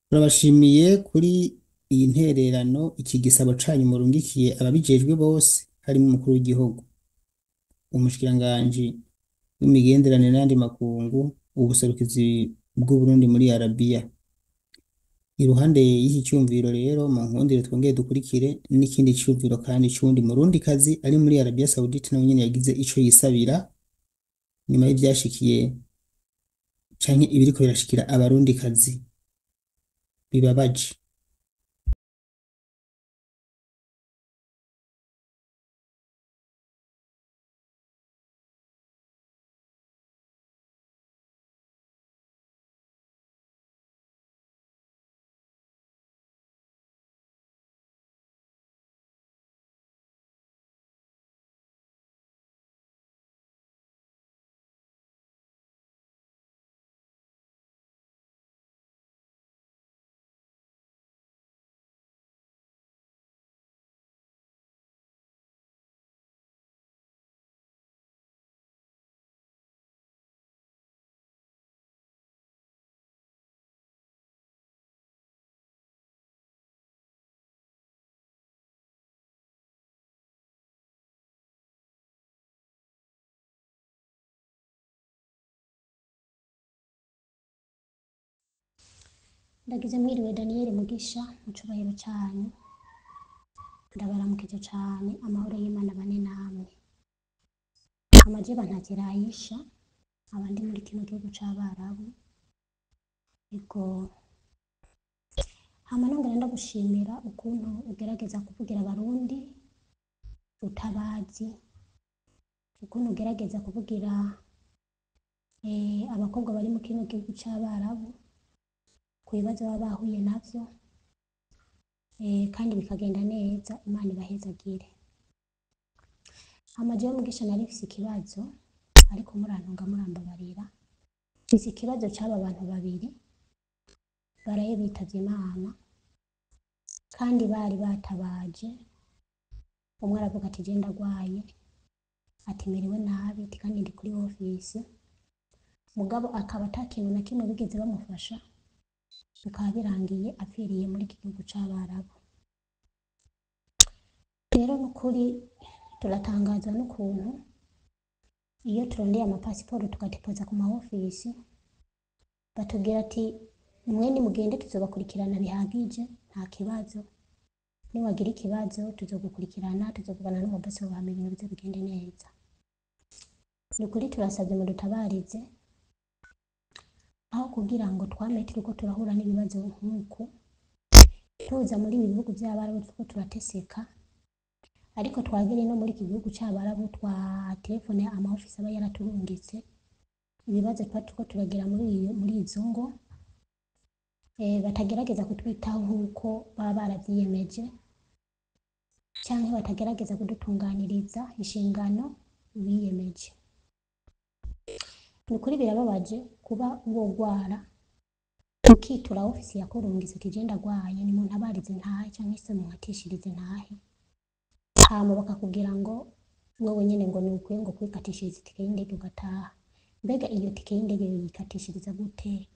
Turabashimiye kuri iyi ntererano iki gisabo canyu murungikiye ababijejwe bose harimo umukuru w'igihugu, umushikiranganji w'imigenderanire n'ayandi makungu, ubuserukizi bw'Uburundi muri Arabiya. Iruhande y'iki cyumviro rero mu nkundire twongeye dukurikire n'ikindi cyumviro kandi c'uwundi murundikazi ari muri Arabiya Saudite nawe nyene yagize ico yisabira nyuma y'ivyashikiye canke ibiriko birashikira abarundikazi bibabaje. Ndagize mwiriwe Daniel Mugisha mu cubahiro canyu, ndabaramukije cane, amahoro y'Imana bane namwe. Amajeba ntakira Aisha, abandi muri kino gihugu c'Abarabu. Ego hama nongera ndagushimira ukuntu ugerageza kuvugira abarundi utabazi, ukuntu ugerageza kuvugira abakobwa bari mu kino gihugu c'Abarabu ku bibazo baba bahuye navyo, kandi bikagenda neza. Imana ibahezagire. Amajeyo Mugisha nari mfise ikibazo ariko murantunga murambabarira. Mfise ikibazo c'aba bantu babiri baraye bitavye Imana kandi bari batabaje. Umwe aravuga ati je ndagwaye, ati merewe nabi, ati kandi ndi kuri ofisi, mugabo akaba ata kintu na kimwe bigeze bamufasha, bikaba birangiye apfiriye muri iki gihugu c'Abarabu. Rero nukuri turatangazwa n'ukuntu iyo turondeye amapasiporo tugadepoza ku maofisi batubwira ati mwe nimugende tuzobakurikirana bihagije, nta kibazo, niwagira ikibazo tuzogukurikirana, tuzovugana n'umubosi wawe hama ibintu bize bigende neza. Nukuri turasabye mudutabarize, aho kugira ngo twame turiko turahura n'ibibazo nk'uku tuza muri ibi bihugu by'Abarabu turiko turateseka, ariko twagere no muri iki gihugu c'Abarabu twa telefone amaofisi aba yaraturungitse ibibazo turiko turagira muri izo ngo, batagerageza kutwitaho nk'uko baba baravyiyemeje, canke batagerageza kudutunganiriza inshingano biyemeje. Nukuri birababaje kuba wogwara ukitura ofisi yakurungitse ati je ndagwaye, ni muntu abarize ntahe canke se muhatishirize ntahe, hama bakakubwira ngo wewe nyene ngo nukwiye ngo kwikatishiriza itike y'indege ugataha. Mbega iyo tike y'indege yikatishiriza gute?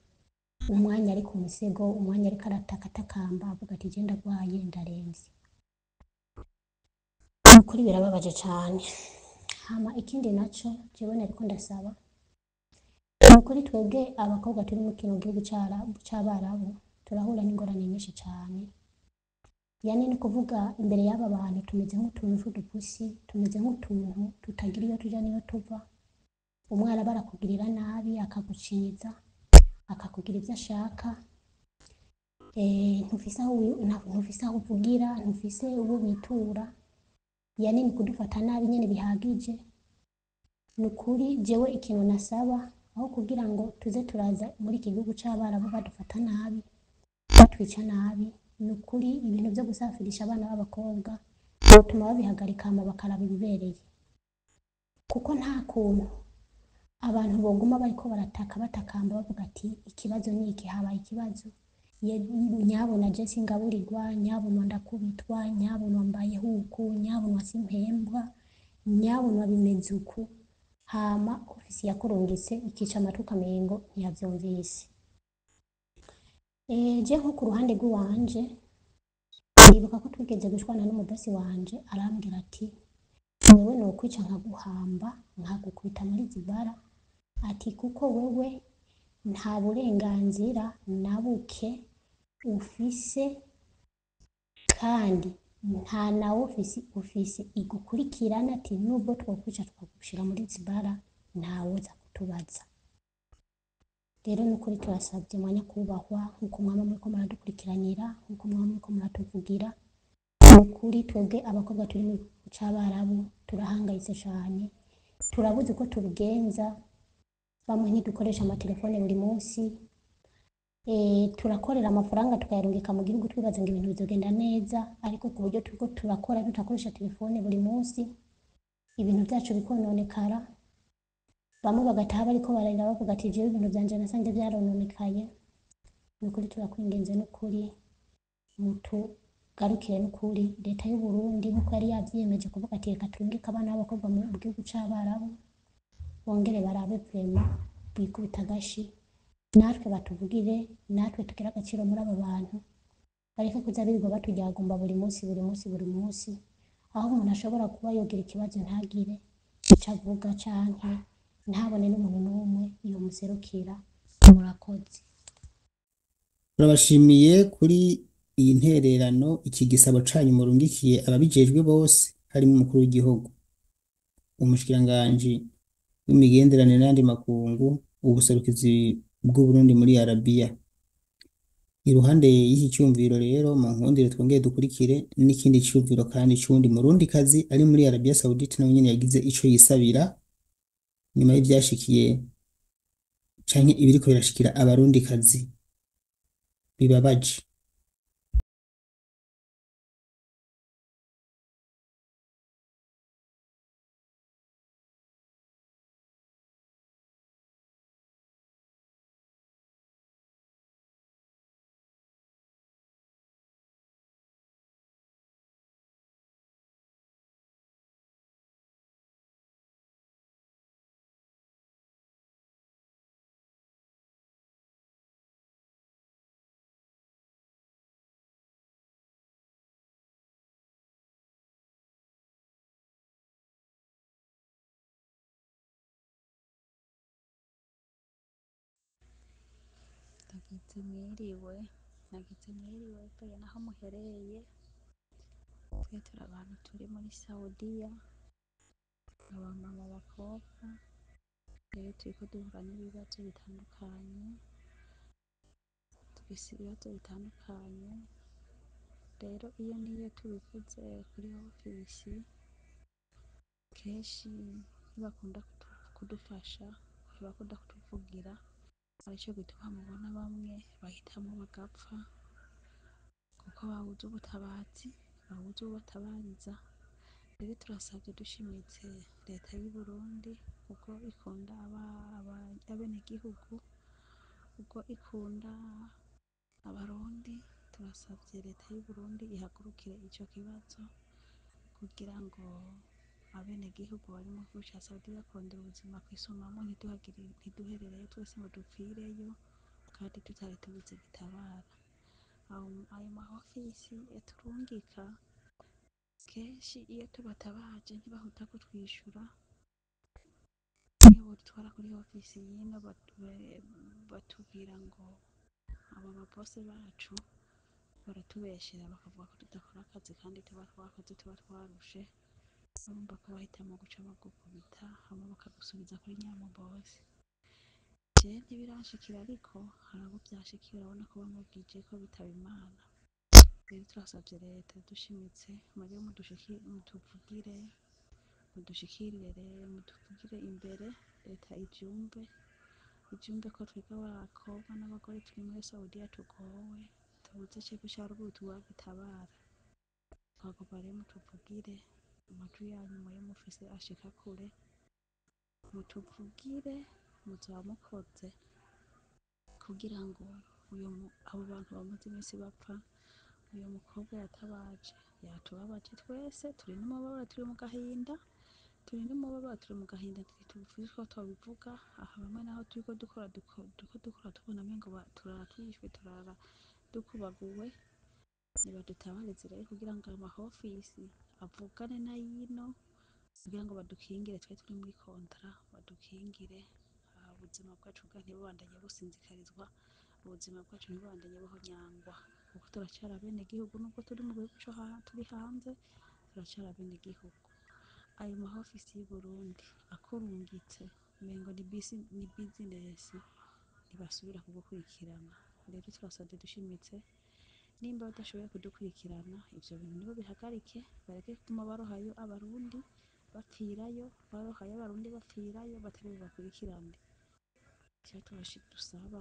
Umwanya ari ku musego, umwanya ariko aratakatakamba avuga ati je ndagwaye ndaremvye. Nukuri birababaje cane. Hama ikindi naco jewe nariko ndasaba, nukuri twebwe abakobwa turi mu kino gihugu c'Abarabu turahura n'ingorane nyinshi cane. Yani ni kuvuga imbere y'aba bantu tumeze nk'utuntu tw'udupusi, tumeze nk'utuntu tutagira iyo tuja niyo tuva. Umwana barakugirira nabi akaguciza, akakugira ivyo ashaka, ntufise aho uvugira, ntufise uwo witura, yani ni kudufata nabi nyene bihagije. Nukuri jewe ikintu nasaba, aho kugira ngo tuze turaza muri iki gihugu c'Abarabu badufata nabi, batwica nabi, nukuri ibintu vyo gusafirisha abana b'abakobwa botuma babihagarika hama bakaraba ibibereye, kuko nta kuntu abantu boguma bariko barataka batakamba bavuga ati ikibazo ni iki, habaye ikibazo, nyabona je singaburirwa, nyabona ndakubitwa, nyabona mbaye huku, nyabona simpembwa, nyabona bimeze uku, hama ofisi yakurungitse ikica amatwi ukamengo ntiyavyumvise. Je nko ku ruhande rw'iwanje ndibuka ko twigeze gushwana n'umubosi wanje arambwira ati wewe nokwica nkaguhamba nkagukubita muri zibara ati kuko wewe nta burenganzira na buke ufise kandi nta na ufise igukurikirana ati nubwo twokwica tukagushira muri zibara ntawoza kutubaza. Rero nukuri turasabye mwanya kubahwa nkuko mwama muriko muradukurikiranira nkuko mwama muriko muratuvugira nukuri twebwe abakobwa turi mu c'abarabu turahangayitse cane turabuze uko tubigenza bamwe ntidukoresha amatelefone buri munsi turakorera amafaranga tukayarungika mu gihugu twibaza ngo ibintu bizogenda neza ariko ku buryo turiko turakora tutakoresha telefone buri munsi ibintu byacu bikononekara bamwe bagataha bariko bararira bavuga ati jewe ibintu vyanje nasanze vyarononekaye nukuri turakwingenze nukuri mutugarukire nukuri leta y'u Burundi nkuko yari yavyiyemeje kuvuga ati reka turungike abana b'abakobwa mu gihugu c'abarabu bongere barabe vraiment bikubita agashi natwe batuvugire natwe tugire agaciro muri abo bantu bareke kuza birirwa baturyagumba buri munsi aho umuntu ashobora kuba yogira ikibazo ntagire ico avuga canke ntabone n'umuntu n'umwe yomuserukira. Murakoze. Turabashimiye kuri iyi ntererano iki gisabo canyu murungikiye ababijejwe bose harimo umukuru w'igihugu umushikiranganji w'imigenderanire n'andi makungu ubuserukizi bw'u Burundi muri Arabia. Iruhande y'iki cyumviro rero mu nkundire twongeye dukurikire n'ikindi cyumviro kandi c'undi murundi kazi ari muri Arabia Saudite nawe nyene yagize ico yisabira nyuma y'ivyashikiye canke ibiriko birashikira abarundi kazi bibabaje. nagize mwiriwe baya naho muhereye twe turi abantu turi muri Saudiya abamama abakobwa rero turiko duhura n'ibibazo bitandukanye tugise ibibazo bitandukanye rero iyo niyo tubivuze kuri ofisi kenshi ntibakunda kudufasha ntibakunda kutuvugira arico gituma mubona bamwe bahitamo bagapfa kuko babuze ubutabazi babuze ubutabariza. Rero turasabye dushimitse leta y'u Burundi kuko ikunda abenegihugu kuko ikunda abarundi turasabye leta y'u Burundi ihagurukire ico kibazo kugira ngo abenegihugu bari mu gihugu ca Saudiya bakondera ubuzima kwisumamo ntiduherereye twese ngo dupfireyo kandi tutari tubuze gitabara. Ayo ma ofisi yaturungika kenshi iyo tubatabaje ntibahuta kutwishura iyo bodutwara kuri ofisi yino batubwira ngo abo babose bacu baratubeshera bakavuga ko tudakora akazi kandi tuba twakoze tuba twarushe urumva ko bahitamo guca bagukubita hama bakagusubiza kuri nyamubose. Je ntibirashikira ariko hari abo vyashikira urabona ko bamwe bwije ko bitaba Imana. Rero turasavye leta dushimitse murebe mutuvugire mudushikirire mutuvugire imbere leta ivyumve ko twebwe abakobwa n'abagore turi muri Saudiya tugowe tubuze ikigo ca ruguru tuwagitabara twagomba rero mutuvugire amajwi yanyu muyo mufise ashika kure mutuvugire muzoba mukoze kugira ngo abo bantu bamaze iminsi bapfa uyu mukobwa yatubabaje twese turi n'umubabaro turi mu gahinda ntitubivuze ko twabivuga aha bamwe naho turiko dukora tubona mengo turara twishwe turara dukubaguwe nibadutabarize rero kugira ngo amahofisi avugane na yino kugira ngo badukingire twe turi muri kontra badukingire ubuzima bwacu bwa ntibubandanye businzikarizwa ubuzima bwacu ntibubandanye buhonyangwa kuko turacara bene gihugu nubwo turi mu gihugu turi hanze turacara bene gihugu. Ayo mahofisi y'u Burundi akurungitse umengo ni bizinesi ntibasubira kugukurikirana rero turasabye dushimitse nimba badashoboye kudukurikirana ivyo bintu nibo bihagarike bareke kuguma barohayo abarundi bapfirayo batari bubakurikirane icyo dusaba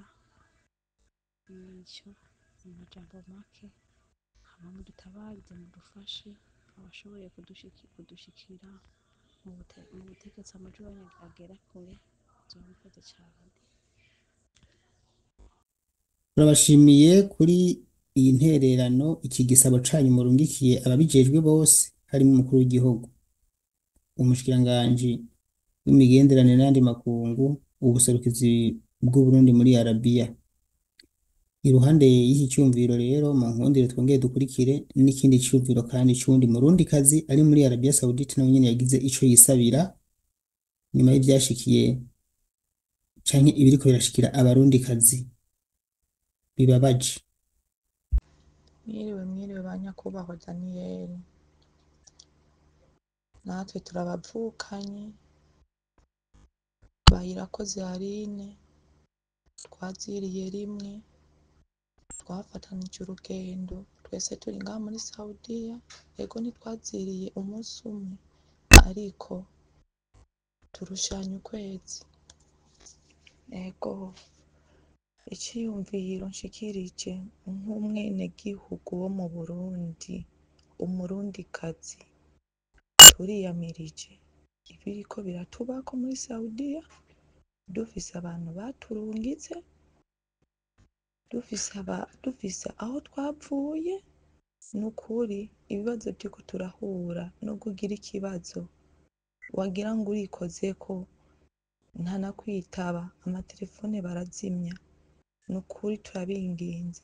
nico mu majambo make hama mudutabarize mudufashe abashoboye kudushikira mu butegetsi amajwi agera kure tuzobikoze cane. Turabashimiye kuri iyi ntererano iki gisabo canyu murungikiye ababijejwe bose harimo umukuru w'igihugu umushikiranganji w'imigenderanire n'andi makungu ubuserukizi bw'u Burundi muri Arabia. Iruhande y'iki cyumviro rero mu nkundire twongeye dukurikire n'ikindi cyumviro kandi c'undi murundi kazi ari muri Arabia Saudite nawe nyene yagize ico yisabira nyuma y'ivyashikiye canke ibiriko birashikira abarundi kazi bibabaje. Mwiriwe ba nyakubahwa Daniyeli, natwe turabavukanye Bayirakoze Aline twaziriye rimwe twafatanije urugendo twese turi ngaha muri Saudiya ego ntitwaziriye umunsi umwe ariko turushanya ukwezi ego iciyumviro nshikirije nk'umwenegihugu wo mu Burundi umurundikazi turiyamirije ibiriko biratubako muri Saudiya dufise abantu baturungitse dufise aho twavuye nukuri ibibazo turiko turahura no kugira ikibazo wagira ngo urikozeko ntanakwitaba amatelefone barazimya nukuri turabinginze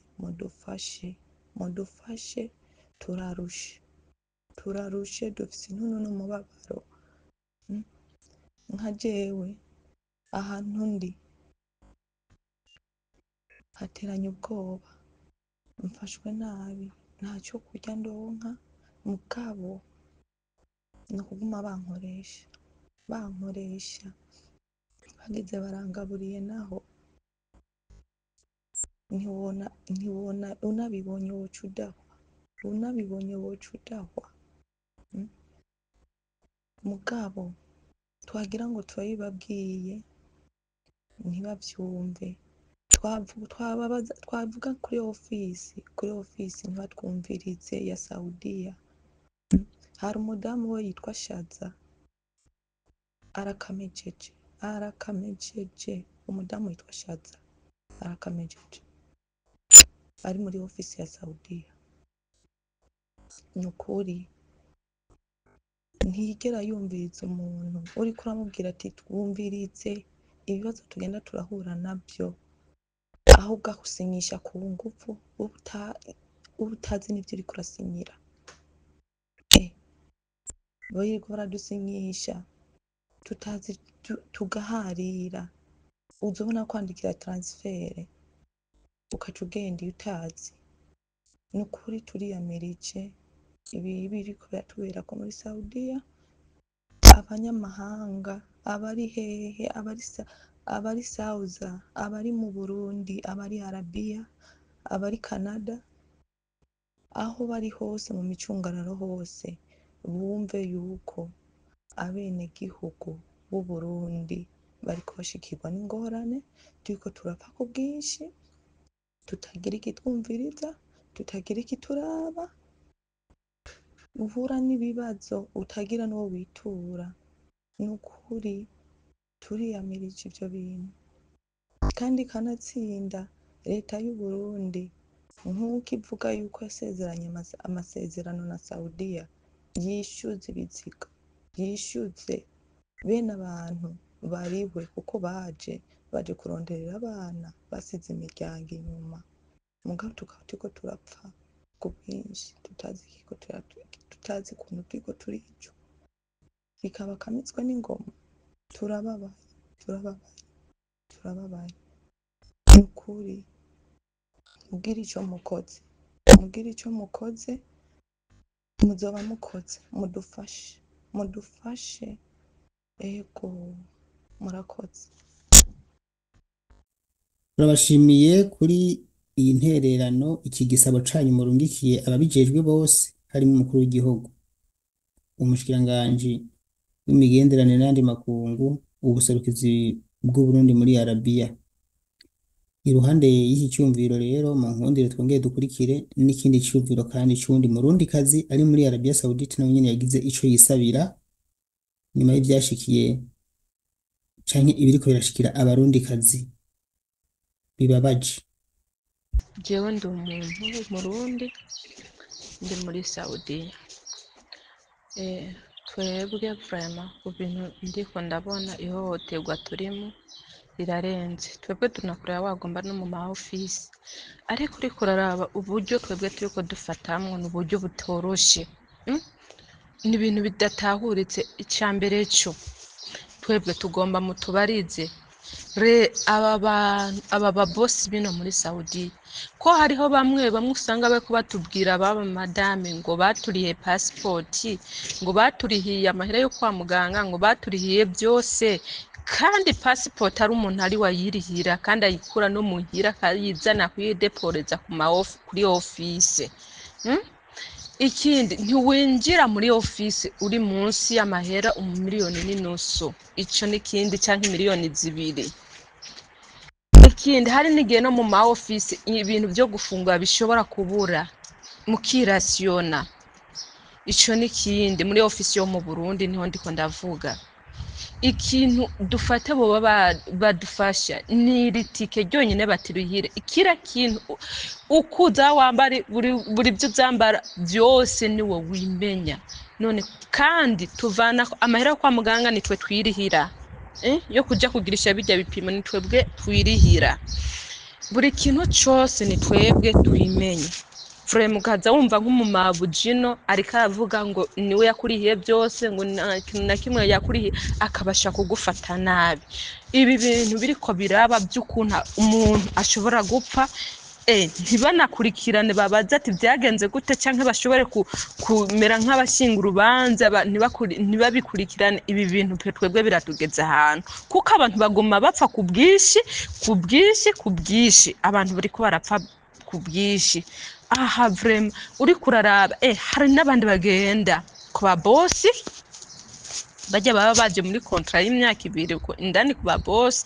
mudufashe turarushe dufise intuno n'umubabaro nka jewe ahantu ndi hateranye ubwoba mfashwe nabi ntaco kurya ndonka mugabo no kuguma bankoresha bagize barangaburiye naho ntiwona unabibonye woca udahwa mugabo twagira ngo turabibabwiye ntibavyumve twavuga kuri ofisi ntibatwumvirize ya Saudiya. Hari umudamu we yitwa Shaza arakamejeje umudamu yitwa Shaza arakamejeje ari muri ofisi ya Saudiya nukuri ntiyigera yumviriza umuntu uriko uramubwira ati twumvirize ibibazo tugenda turahura navyo ahubwo akusinyisha ku nguvu utazi n'ivyo uriko urasinyira bariko baradusinyisha tutazi tugaharira uzobona kwandikira transfert ukaca ugenda iyo utazi nukuri turiyamirije ibi biriko biratuberako muri Saudiya abanyamahanga abari hehe abari Sauza abari mu Burundi abari Arabia abari Canada aho bari hose mu micungararo hose bumve yuko abenegihugu b'u Burundi bariko bashikirwa n'ingorane turiko turapfa ku bwinshi tutagira ikitwumviriza tutagira ikituraba uhura n'ibibazo utagira n'uwo witura nukuri turiyamirije ivyo bintu kandi kanatsinda leta y'u Burundi nk'uko ivuga yuko yasezeranye amasezerano na Saudiya yishuze ibiziga yishuze bene abantu bariwe kuko baje kuronderera abana basize imiryango inyuma mugabo tukaba turiko turapfa ku bwinshi tutazi ukuntu turiko turico bikaba kamitswe n'ingoma turababaye nukuri mugira ico mukoze muzoba mukoze mudufashe ego murakoze. Turabashimiye kuri iyi ntererano, iki gisabo canyu murungikiye ababijejwe bose harimo umukuru w'igihugu, umushikiranganji w'imigenderanire n'andi makungu, ubuserukizi bw'u Burundi muri Arabiya. Iruhande y'iki cyumviro rero mu nkundire twongeye dukurikire n'ikindi cyumviro kandi cyundi murundi kazi ari muri Arabiya Saudite nawe nyene yagize ico yisabira nyuma y'ivyashikiye canke ibiriko birashikira abarundi kazi bibabaje. Jewe ndi umuntu w'umurundi ndi muri Saudiya. Twebwe vraiment ku bintu ndiko ndabona ihohoterwa turimo rirarenze. Twebwe tunakorera wagomba no mu ma office, ariko uriko uraraba uburyo twebwe turiko dufatamwo n'uburyo butoroshe. Ni ibintu bidatahuritse. Icambere cyo twebwe tugomba mutubarize aba babosi bino muri Saudi ko hariho bamwe usanga bariko batubwira baba madame ngo baturiye passport, ngo baturihiye amahera yo kwa muganga, ngo baturihiye byose, kandi passport ari umuntu ari wayirihira kandi ayikura no muhira akayizana kuyideporeza kuri office. Ikindi ntiwinjira muri office uri munsi y'amahera 1,5 miliyoni. Ico n'ikindi canke 2 miliyoni. Ikindi hari n'igihe no mu ma office ibintu byo gufungura bishobora kubura mukirasiona. Ico n'ikindi muri office yo mu Burundi niho ndiko ndavuga. Ikintu dufate bo badufasha ni ritike ryonyine batiruhire. Ikira kintu ukuza wambare buri byo zambara byose ni wo wimenya. None kandi tuvana amahera kwa muganga nitwe twirihira, yo kuja kugirisha bijya bipimo ni twebwe twirihira. Buri kintu cyose ni twebwe twimenye. Frame ukaza wumva nk'umumabujino ariko aravuga ngo niwe yakurihiye byose, ngo na kimwe yakurihiye, akabasha kugufata nabi. Ibi bintu biriko biraba by'ukuntu umuntu ashobora gupfa ntibanakurikirane babaza ati byagenze gute, canke bashobore kumera nk'abashinga urubanza ntibabikurikirane. Ibi bintu twebwe biratugeza ahantu kuko abantu bagoma bapfa ku bwishi, abantu bariko barapfa ku bwishi. Aha vraiment uri kuraraba hari n'abandi bagenda ku babosi bajya baba baje muri contrat y'imyaka 2 indani ku babosi,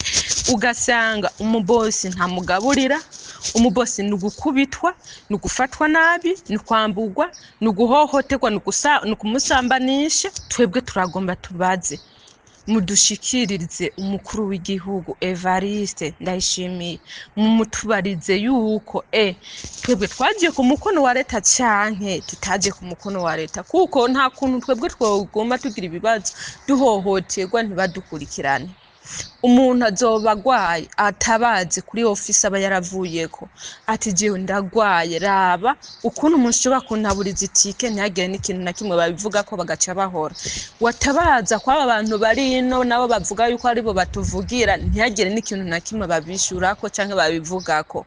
ugasanga umubosi nta mugaburira, umubosi nugukubitwa, nugufatwa nabi, nukwambugwa, nuguhohoterwa, nukumusambanisha. Twebwe turagomba tubaze mudushikiririze umukuru w'igihugu Evariste Ndayishimiye, mumutubarize yuko twebwe twagiye ku mukono wa leta canke tutaje ku mukono wa leta, kuko nta kuntu twebwe twogomba tugira ibibazo duhohoterwa ntibadukurikirane. Umuntu azoba agwaye atabaze kuri office aba yaravuyeko ati jewe ndagwaye, raba ukuntu mushobora kuntaburiza itike ntihagire n'ikintu na kimwe babivuga ko bagaca bahora. Watabaza kw'aba bantu bari ino nabo bavuga yuko aribo batuvugira, ntihagire n'ikintu na kimwe babishurako canke babivugako.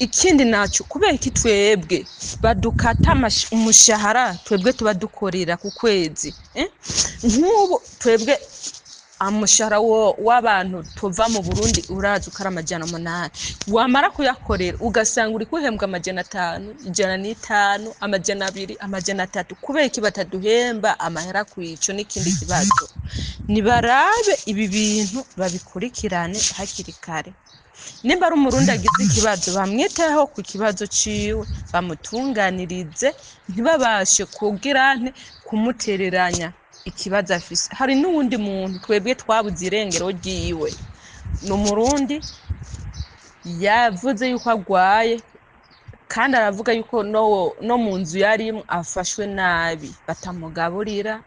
Ikindi naco kubera iki twebwe badukata umushahara twebwe tuba dukorera ku kwezi, nk'ubu twebwe umushahara w'abantu tuva mu Burundi uraza ukarama 800, wamara kuyakorera ugasanga uri kuhembwa 500, 150, 200, 300. Kubera iki bataduhemba amahera kwico? N'ikindi kibazo nibarabe ibi bintu babikurikirane hakiri kare. Nimba ari umurundi agize ikibazo bamwiteho ku kibazo ciwe, bamutunganirize, ntibabashe kugirante kumutereranya ikibazo afise. Hari n'uwundi muntu twebwe twabuze irengero ryiwe, n'umurundi yavuze yuko agwaye kandi aravuga yuko no mu nzu yarimo afashwe nabi, batamugaburira.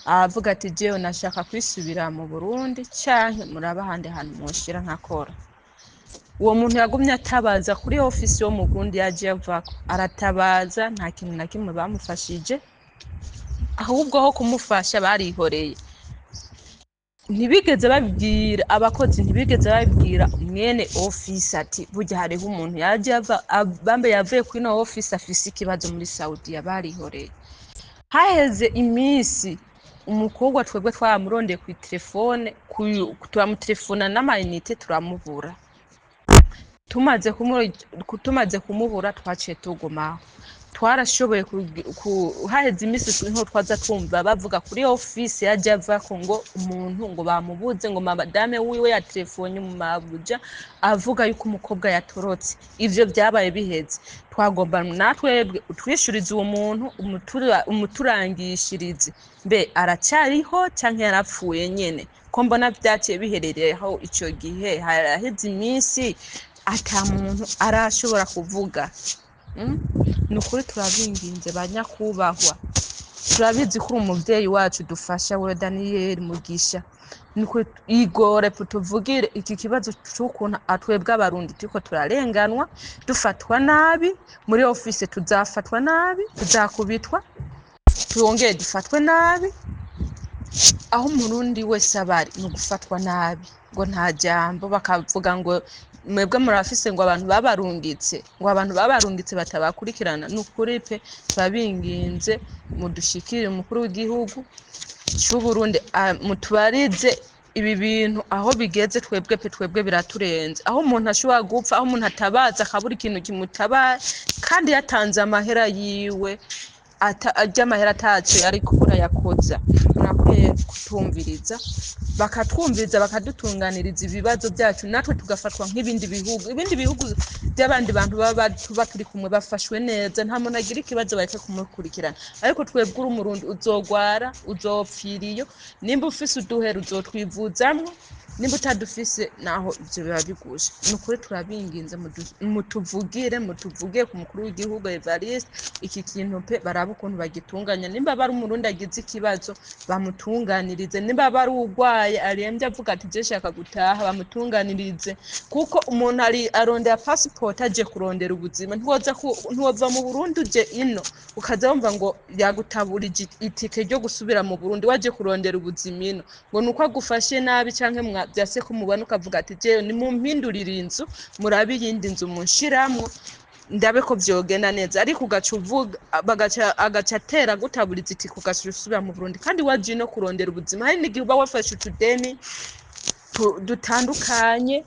Aravuga ati jewe nashaka kwisubira mu Burundi canke muraba handi hantu mushira nkakora. uwo muntu yagumye atabaza kuri ofisi yo mu Burundi yaje yavako, aratabaza nta kintu na kimwe bamufashije, ahubwo aho kumufasha barihoreye. Ntibigeze babibwira abakozi, ntibigeze babibwira mwene ofisi ati burya hariho umuntu yaje bambe yavuye kuri ino ofisi afise ikibazo muri Saudiya, barihoreye. Haheze iminsi umukobwa twebwe twaramurondeye ku telefone, turamutelefona n'amayinite turamubura. Tumaze kumubura twaciye tugumaho. Twarashoboye haheze iminsi niho twaza twumva bavuga kuri ofisi yaje avako ngo umuntu ngo bamubuze, ngo madame wiwe yatelefone mu mabuja avuga yuko umukobwa yatorotse. Ivyo byabaye biheze, twagomba natwebwe utwishurize uwo muntu umuturangishirize mbe aracyariho canke yarapfuye nyene, ko mbona vyaciye biherereyeho ico gihe. Haraheze iminsi ata muntu arashobora kuvuga. Nukuri turabinginze banyakubahwa, turabizi ko uri umuvyeyi wacu dufasha we Daniel Mugisha, nukuri igore tuvugire iki kibazo c'ukuntu atwebwe abarundi turiko turarenganwa, dufatwa nabi muri ofisi, tuzafatwa nabi, tuzakubitwa, twongeye dufatwe nabi. Aho umurundi wese abari ni ugufatwa nabi, ngo nta jambo, bakavuga ngo mwebwe murafise ngo abantu babarungitse, ngo abantu babarungitse batabakurikirana. Nukuri pe turabinginze mudushikire umukuru w'igihugu cy'u Burundi, mutubarize ibi bintu aho bigeze. Twebwe biraturenze, aho umuntu ashobora gupfa, aho umuntu atabaza akabura ikintu kimutabara, kandi yatanze amahera yiwe ajya amahera atacu yari kubura yakoza. Murakwiye kutumviriza, bakatwumviriza, bakadutunganiriza ibibazo byacu, natwe tugafatwa nk'ibindi bihugu. Ibindi bihugu by'abandi bantu baba turi kumwe bafashwe neza, nta muntu agira ikibazo bareke kumukurikirana. Ariko twebwe uri umurundi uzogwara, uzopfiriyo, nimba ufise uduhera uzotwivuzamwo, nimba utadufise naho ivyo biba bigusha. Nukuri turabinginze mutuvuge ku mukuru w'igihugu Evariste, iki kintu pe baraba ukuntu bagitunganya. Nimba bari umurundi agize ikibazo bamutunganirize, nimba bari urwaye arembye avuga ati je shaka gutaha bamutunganirize, kuko umuntu arondera passport aje kurondera ubuzima. Ntiwova mu Burundi uje ino ukaza wumva ngo yagutaburije itike ryo gusubira mu Burundi waje kurondera ubuzima ino, ngo nuko agufashe nabi canke byase kumubona ukavuga ati je nimumpindurire inzu, murabe iyindi nzu munshiramwo ndabe ko vyogenda neza. Ariko ugaca uvuga agaca atera gutaburiza iti kugaca usubira mu Burundi, kandi waje no kurondera ubuzima. Hari n'igihe uba wafashe utudeni dutandukanye,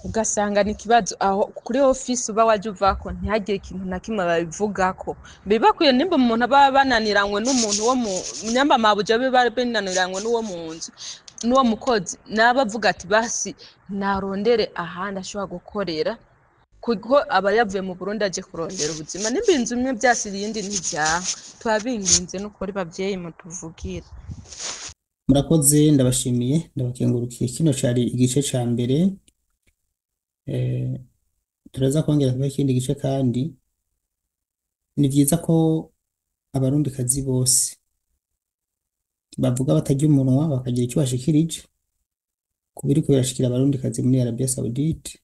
ugasanga ni ikibazo aho kuri ofisi uba waje uvako ntihagire ikintu na kimwe babivugako. Bibakwiye nimba umuntu aba bananiranywe n'umuntu wo mu nyamba mabuja biba bananiranywe n'uwo mu nzu n'uwo mukozi, nabavuga ati basi narondere ahandi ashobora gukorera, kuko aba yavuye mu Burundi aje kurondera ubuzima. Nimba inzu imwe byasiriye iyindi ntibyaha. Twabinginze n'ukuri bavyeyi mutuvugire. Murakoze, ndabashimiye, ndabakengurukiye. Kino cari igice ca mbere, turaza kongera kuba ikindi gice. Kandi ni vyiza ko abarundikazi bose bavuga batarya umunwa, bakagira icyo bashikirije ku biriko birashikira abarundikazi muri Arabia Saudite,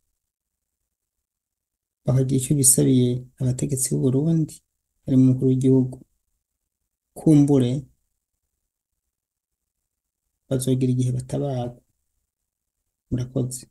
bakagira icyo bisabiye abategetsi b'u Burundi harimo umukuru w'igihugu. Kumbure bazogira igihe batabaga. Murakoze.